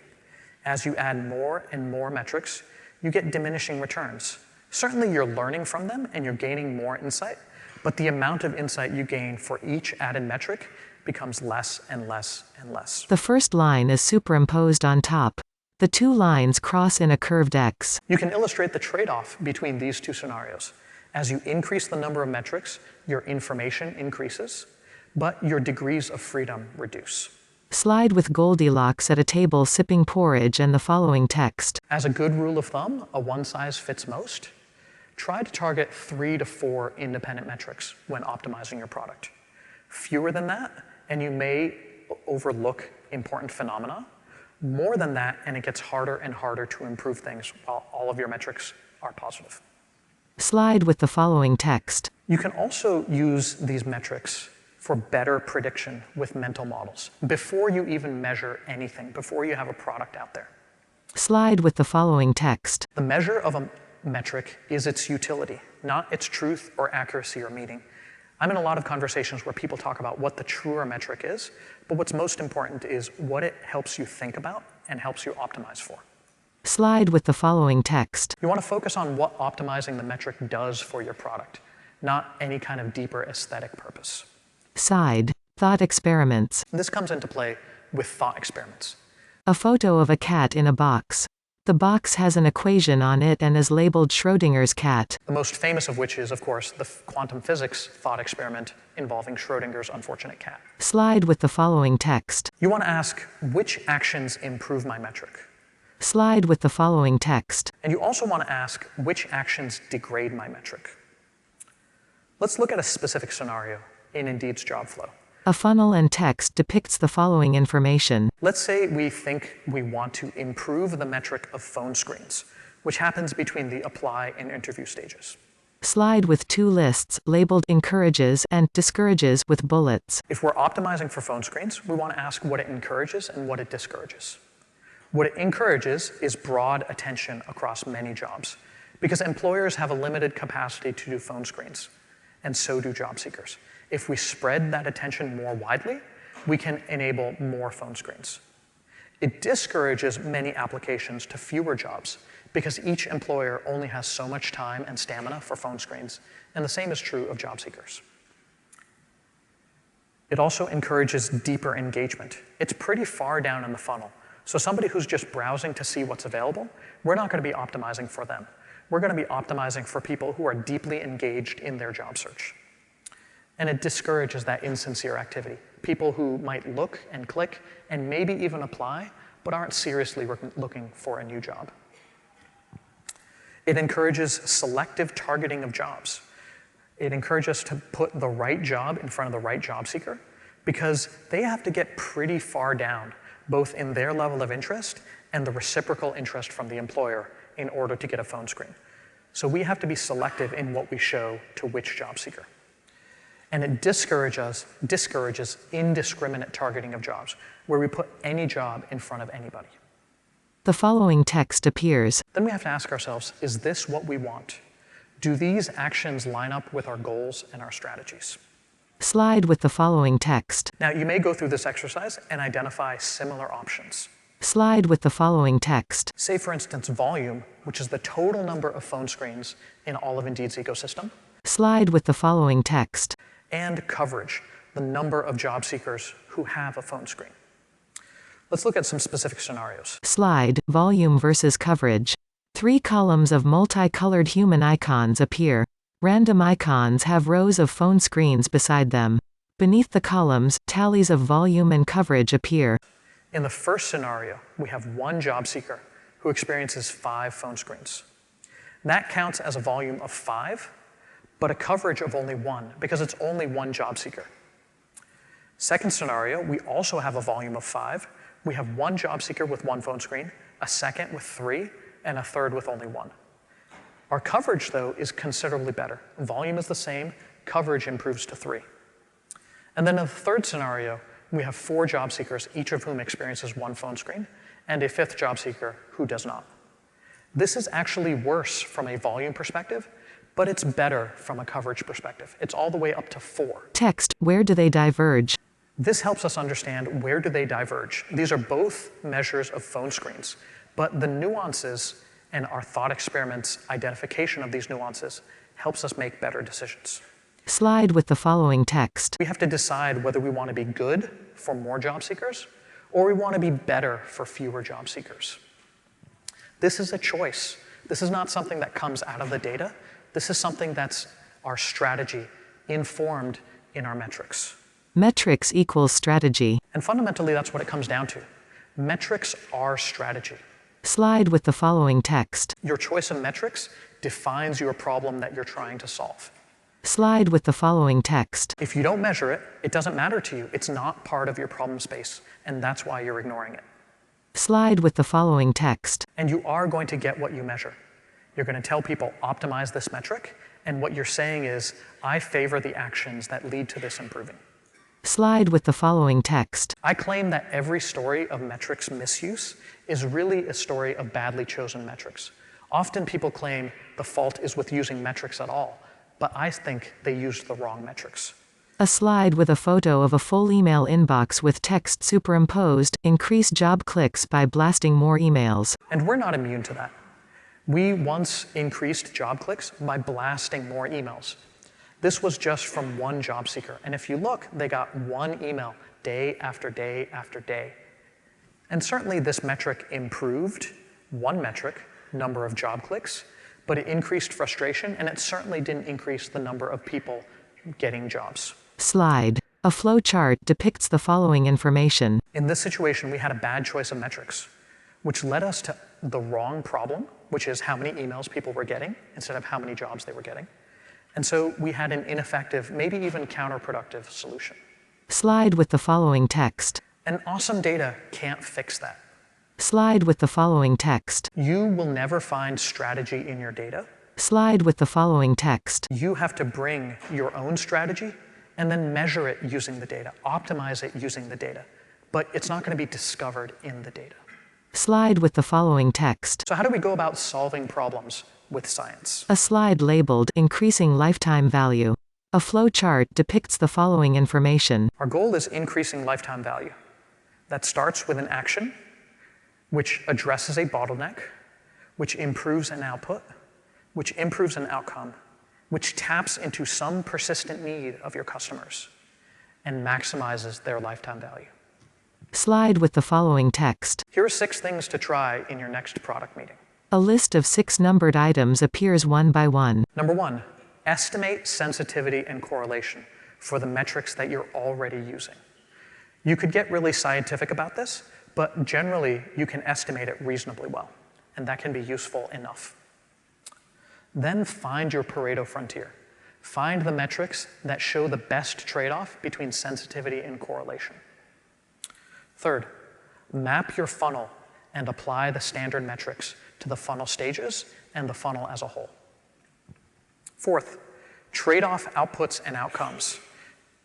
As you add more and more metrics, you get diminishing returns. Certainly you're learning from them and you're gaining more insight, but the amount of insight you gain for each added metric becomes less and less and less. The first line is superimposed on top. The two lines cross in a curved X. You can illustrate the trade-off between these two scenarios. As you increase the number of metrics, your information increases, but your degrees of freedom reduce. Slide with Goldilocks at a table sipping porridge and the following text. As a good rule of thumb, a one-size-fits-most, try to target 3 to 4 independent metrics when optimizing your product. Fewer than that, and you may overlook important phenomena. More than that, and it gets harder and harder to improve things while all of your metrics are positive. Slide with the following text. You can also use these metrics for better prediction with mental models before you even measure anything, before you have a product out there. Slide with the following text. The measure of a metric is its utility, not its truth or accuracy or meaning. I'm in a lot of conversations where people talk about what the truer metric is, but what's most important is what it helps you think about and helps you optimize for. Slide with the following text. You want to focus on what optimizing the metric does for your product, not any kind of deeper aesthetic purpose. Side. Thought experiments. This comes into play with thought experiments. A photo of a cat in a box. The box has an equation on it and is labeled Schrödinger's cat. The most famous of which is, of course, the quantum physics thought experiment involving Schrödinger's unfortunate cat. Slide with the following text. You want to ask, which actions improve my metric? Slide with the following text. And you also want to ask, which actions degrade my metric? Let's look at a specific scenario in Indeed's job flow. A funnel and text depicts the following information. Let's say we think we want to improve the metric of phone screens, which happens between the apply and interview stages. Slide with two lists labeled encourages and discourages with bullets. If we're optimizing for phone screens, we want to ask what it encourages and what it discourages. What it encourages is broad attention across many jobs, because employers have a limited capacity to do phone screens, and so do job seekers. If we spread that attention more widely, we can enable more phone screens. It discourages many applications to fewer jobs because each employer only has so much time and stamina for phone screens, and the same is true of job seekers. It also encourages deeper engagement. It's pretty far down in the funnel. So somebody who's just browsing to see what's available, we're not going to be optimizing for them. We're going to be optimizing for people who are deeply engaged in their job search. And it discourages that insincere activity. People who might look and click and maybe even apply, but aren't seriously looking for a new job. It encourages selective targeting of jobs. It encourages us to put the right job in front of the right job seeker because they have to get pretty far down, both in their level of interest and the reciprocal interest from the employer in order to get a phone screen. So we have to be selective in what we show to which job seeker. And it discourages indiscriminate targeting of jobs, where we put any job in front of anybody. The following text appears. Then we have to ask ourselves, is this what we want? Do these actions line up with our goals and our strategies? Slide with the following text. Now, you may go through this exercise and identify similar options. Slide with the following text. Say, for instance, volume, which is the total number of phone screens in all of Indeed's ecosystem. Slide with the following text. And coverage, the number of job seekers who have a phone screen. Let's look at some specific scenarios. Slide, volume versus coverage. 3 columns of multicolored human icons appear. Random icons have rows of phone screens beside them. Beneath the columns, tallies of volume and coverage appear. In the first scenario, we have one job seeker who experiences 5 phone screens. That counts as a volume of 5, but a coverage of only 1, because it's only one job seeker. Second scenario, we also have a volume of 5. We have one job seeker with 1 phone screen, a second with 3, and a third with only 1. Our coverage, though, is considerably better. Volume is the same, coverage improves to 3. And then in the third scenario, we have 4 job seekers, each of whom experiences 1 phone screen, and a 5th job seeker who does not. This is actually worse from a volume perspective, but it's better from a coverage perspective. It's all the way up to 4. Text, where do they diverge? This helps us understand where do they diverge. These are both measures of phone screens, but the nuances and our thought experiments' identification of these nuances helps us make better decisions. Slide with the following text. We have to decide whether we want to be good for more job seekers or we want to be better for fewer job seekers. This is a choice. This is not something that comes out of the data. This is something that's our strategy informed in our metrics. Metrics equals strategy. And fundamentally, that's what it comes down to. Metrics are strategy. Slide with the following text. Your choice of metrics defines your problem that you're trying to solve. Slide with the following text. If you don't measure it, it doesn't matter to you. It's not part of your problem space, and that's why you're ignoring it. Slide with the following text. And you are going to get what you measure. You're going to tell people, optimize this metric, and what you're saying is, I favor the actions that lead to this improving. Slide with the following text. I claim that every story of metrics misuse is really a story of badly chosen metrics. Often people claim the fault is with using metrics at all, but I think they used the wrong metrics. A slide with a photo of a full email inbox with text superimposed, increase job clicks by blasting more emails. And we're not immune to that. We once increased job clicks by blasting more emails. This was just from one job seeker. And if you look, they got one email day after day after day. And certainly this metric improved one metric, number of job clicks, but it increased frustration, and it certainly didn't increase the number of people getting jobs. Slide. A flow chart depicts the following information. In this situation, we had a bad choice of metrics, which led us to the wrong problem, which is how many emails people were getting instead of how many jobs they were getting. And so we had an ineffective, maybe even counterproductive solution. Slide with the following text. And awesome data can't fix that. Slide with the following text. You will never find strategy in your data. Slide with the following text. You have to bring your own strategy and then measure it using the data, optimize it using the data. But it's not going to be discovered in the data. Slide with the following text. So how do we go about solving problems with science? A slide labeled Increasing Lifetime Value. A flow chart depicts the following information. Our goal is increasing lifetime value. That starts with an action, which addresses a bottleneck, which improves an output, which improves an outcome, which taps into some persistent need of your customers, and maximizes their lifetime value. Slide with the following text. Here are 6 things to try in your next product meeting. A list of 6 numbered items appears one by one. Number 1, estimate sensitivity and correlation for the metrics that you're already using. You could get really scientific about this, but generally you can estimate it reasonably well, and that can be useful enough. Then find your Pareto frontier. Find the metrics that show the best trade-off between sensitivity and correlation. Third, map your funnel and apply the standard metrics to the funnel stages and the funnel as a whole. Fourth, trade off outputs and outcomes,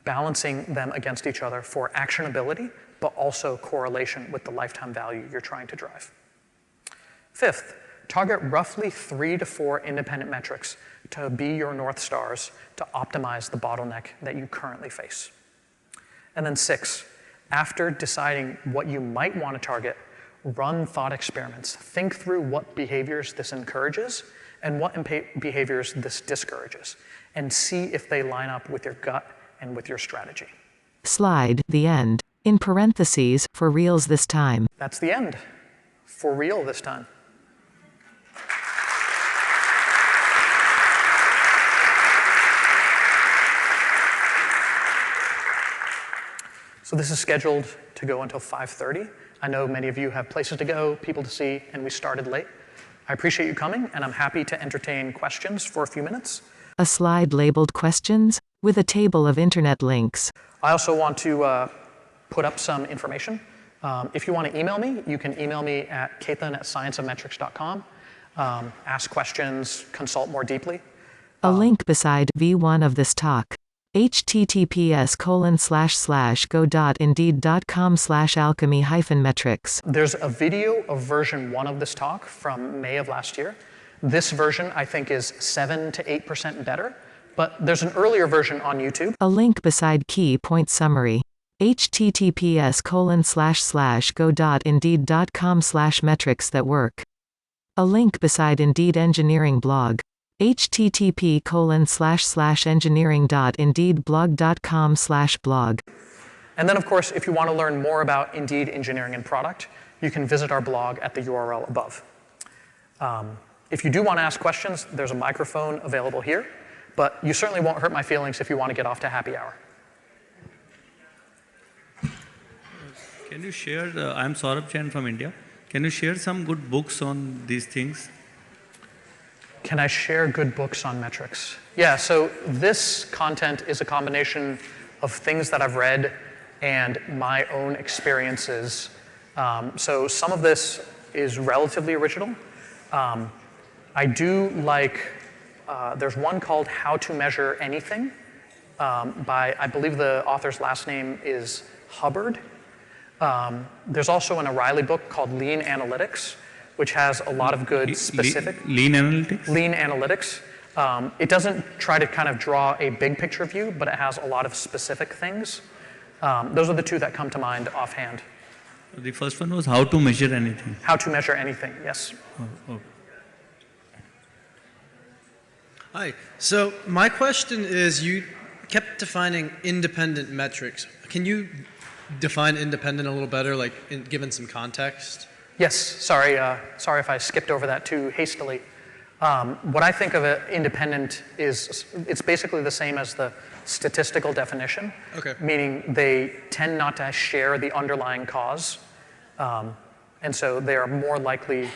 balancing them against each other for actionability, but also correlation with the lifetime value you're trying to drive. Fifth, target roughly 3 to 4 independent metrics to be your North Stars to optimize the bottleneck that you currently face. And then 6, after deciding what you might want to target, run thought experiments. Think through what behaviors this encourages and what behaviors this discourages, and see if they line up with your gut and with your strategy. Slide, the end. In parentheses, for reals this time. That's the end. For real this time. So this is scheduled to go until 5:30. I know many of you have places to go, people to see, and we started late. I appreciate you coming, and I'm happy to entertain questions for a few minutes. A slide labeled questions, with a table of internet links. I also want to put up some information. If you want to email me, you can email me at ketan@scienceofmetrics.com. Ask questions, consult more deeply. A link beside V1 of this talk. https://go.indeed.com/alchemy-metrics. There's a video of version 1 of this talk from May of last year. This version, I think, is 7 to 8% better, but there's an earlier version on YouTube. A link beside key point summary. https://go.indeed.com/metrics that work. A link beside Indeed Engineering blog. http://engineering.indeedblog.com/blog. And then, of course, if you want to learn more about Indeed Engineering and Product, you can visit our blog at the URL above. If you do want to ask questions, there's a microphone available here, but you certainly won't hurt my feelings if you want to get off to happy hour. Can you share, I'm Saurabh Chen from India. Can you share some good books on these things? Can I share good books on metrics? Yeah, so this content is a combination of things that I've read and my own experiences. So some of this is relatively original. I do like, there's one called How to Measure Anything by, I believe the author's last name is Hubbard. There's also an O'Reilly book called Lean Analytics, which has a lot of good specific... Lean Analytics? Lean Analytics. It doesn't try to kind of draw a big picture view, but it has a lot of specific things. Those are the two that come to mind offhand. The first one was How to Measure Anything. How to Measure Anything, yes. Oh. Hi. So my question is, you kept defining independent metrics. Can you define independent a little better, like given some context? Yes, sorry if I skipped over that too hastily. What I think of independent is, it's basically the same as the statistical definition, okay. Meaning they tend not to share the underlying cause, and so they are more likely...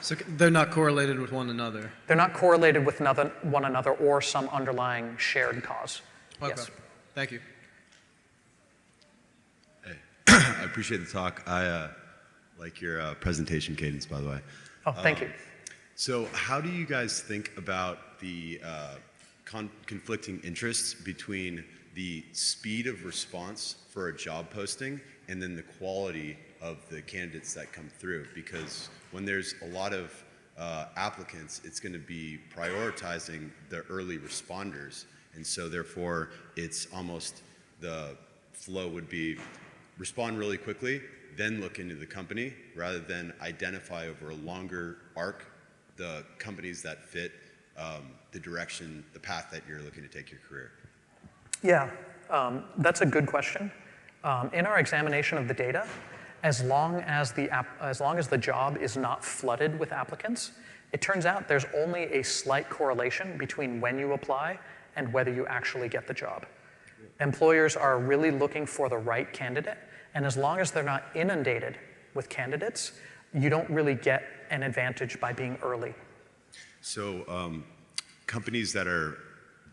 So they're not correlated with one another? They're not correlated with one another or some underlying shared cause. Okay. Yes. Thank you. I appreciate the talk. I like your presentation cadence, by the way. Oh, thank you. So how do you guys think about the conflicting interests between the speed of response for a job posting and then the quality of the candidates that come through? Because when there's a lot of applicants, it's going to be prioritizing the early responders. And so therefore, it's almost the flow would be respond really quickly, then look into the company, rather than identify over a longer arc the companies that fit the direction, the path that you're looking to take your career. Yeah, that's a good question. In our examination of the data, as long as the job is not flooded with applicants, it turns out there's only a slight correlation between when you apply and whether you actually get the job. Employers are really looking for the right candidate, and as long as they're not inundated with candidates, you don't really get an advantage by being early. So companies that are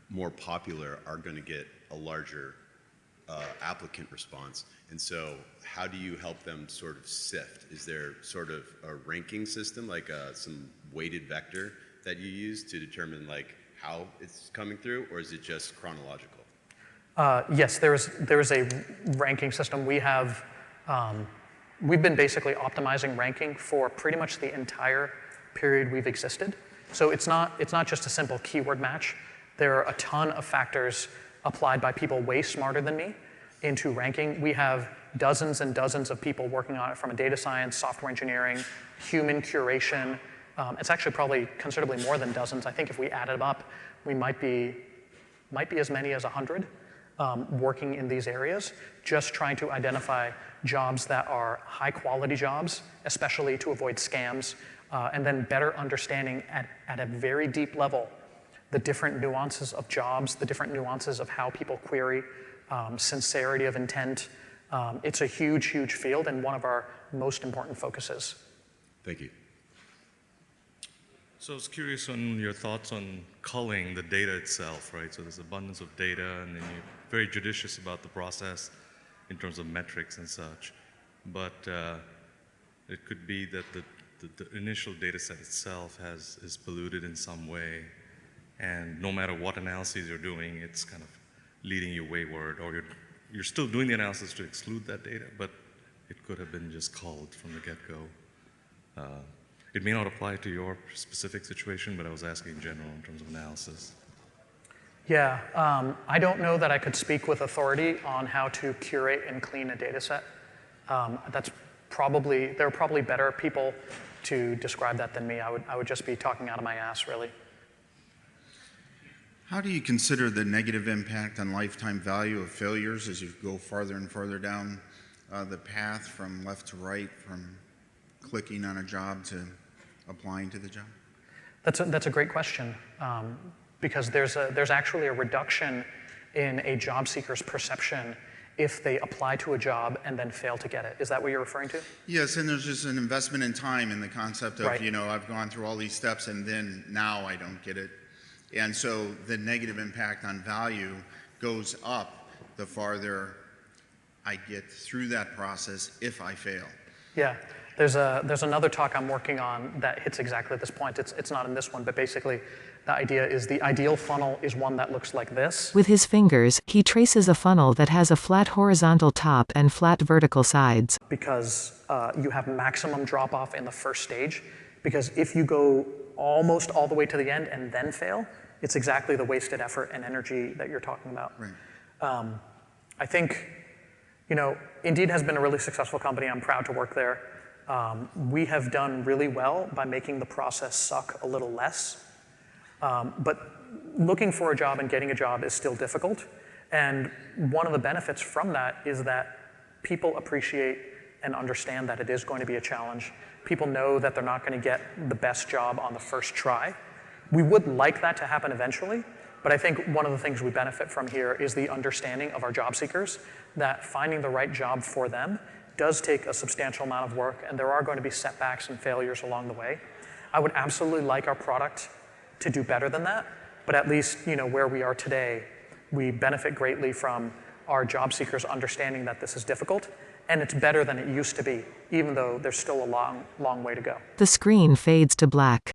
more popular are going to get a larger applicant response. And so how do you help them sort of sift? Is there sort of a ranking system, like some weighted vector that you use to determine like how it's coming through, or is it just chronological? Yes, there is a ranking system. We've been basically optimizing ranking for pretty much the entire period we've existed. So it's not just a simple keyword match. There are a ton of factors applied by people way smarter than me into ranking. We have dozens and dozens of people working on it from a data science, software engineering, human curation. It's actually probably considerably more than dozens. I think if we added them up, we might be as many as 100 working in these areas, just trying to identify jobs that are high quality jobs, especially to avoid scams, and then better understanding at a very deep level the different nuances of jobs, the different nuances of how people query, sincerity of intent. It's a huge, huge field and one of our most important focuses. Thank you. So I was curious on your thoughts on culling the data itself, right? So there's abundance of data, and then you're very judicious about the process in terms of metrics and such. But it could be that the initial data set itself is polluted in some way, and no matter what analyses you're doing, it's kind of leading you wayward, or you're still doing the analysis to exclude that data, but it could have been just culled from the get-go. It may not apply to your specific situation, but I was asking in general in terms of analysis. Yeah, I don't know that I could speak with authority on how to curate and clean a data set. There are probably better people to describe that than me. I would just be talking out of my ass, really. How do you consider the negative impact on lifetime value of failures as you go farther and farther down the path from left to right, from clicking on a job to applying to the job? That's a great question, because there's actually a reduction in a job seeker's perception if they apply to a job and then fail to get it. Is that what you're referring to? Yes, and there's just an investment in time in the concept of, right. I've gone through all these steps and then now I don't get it. And so the negative impact on value goes up the farther I get through that process if I fail. Yeah, there's another talk I'm working on that hits exactly this point. It's not in this one, but basically the idea is the ideal funnel is one that looks like this. With his fingers, he traces a funnel that has a flat horizontal top and flat vertical sides. Because you have maximum drop-off in the first stage. Because if you go almost all the way to the end and then fail, it's exactly the wasted effort and energy that you're talking about. Right. I think, Indeed has been a really successful company. I'm proud to work there. We have done really well by making the process suck a little less. But looking for a job and getting a job is still difficult. And one of the benefits from that is that people appreciate and understand that it is going to be a challenge. People know that they're not going to get the best job on the first try. We would like that to happen eventually, but I think one of the things we benefit from here is the understanding of our job seekers that finding the right job for them does take a substantial amount of work, and there are going to be setbacks and failures along the way. I would absolutely like our product to do better than that, but at least where we are today, we benefit greatly from our job seekers understanding that this is difficult, and it's better than it used to be, even though there's still a long, long way to go. The screen fades to black.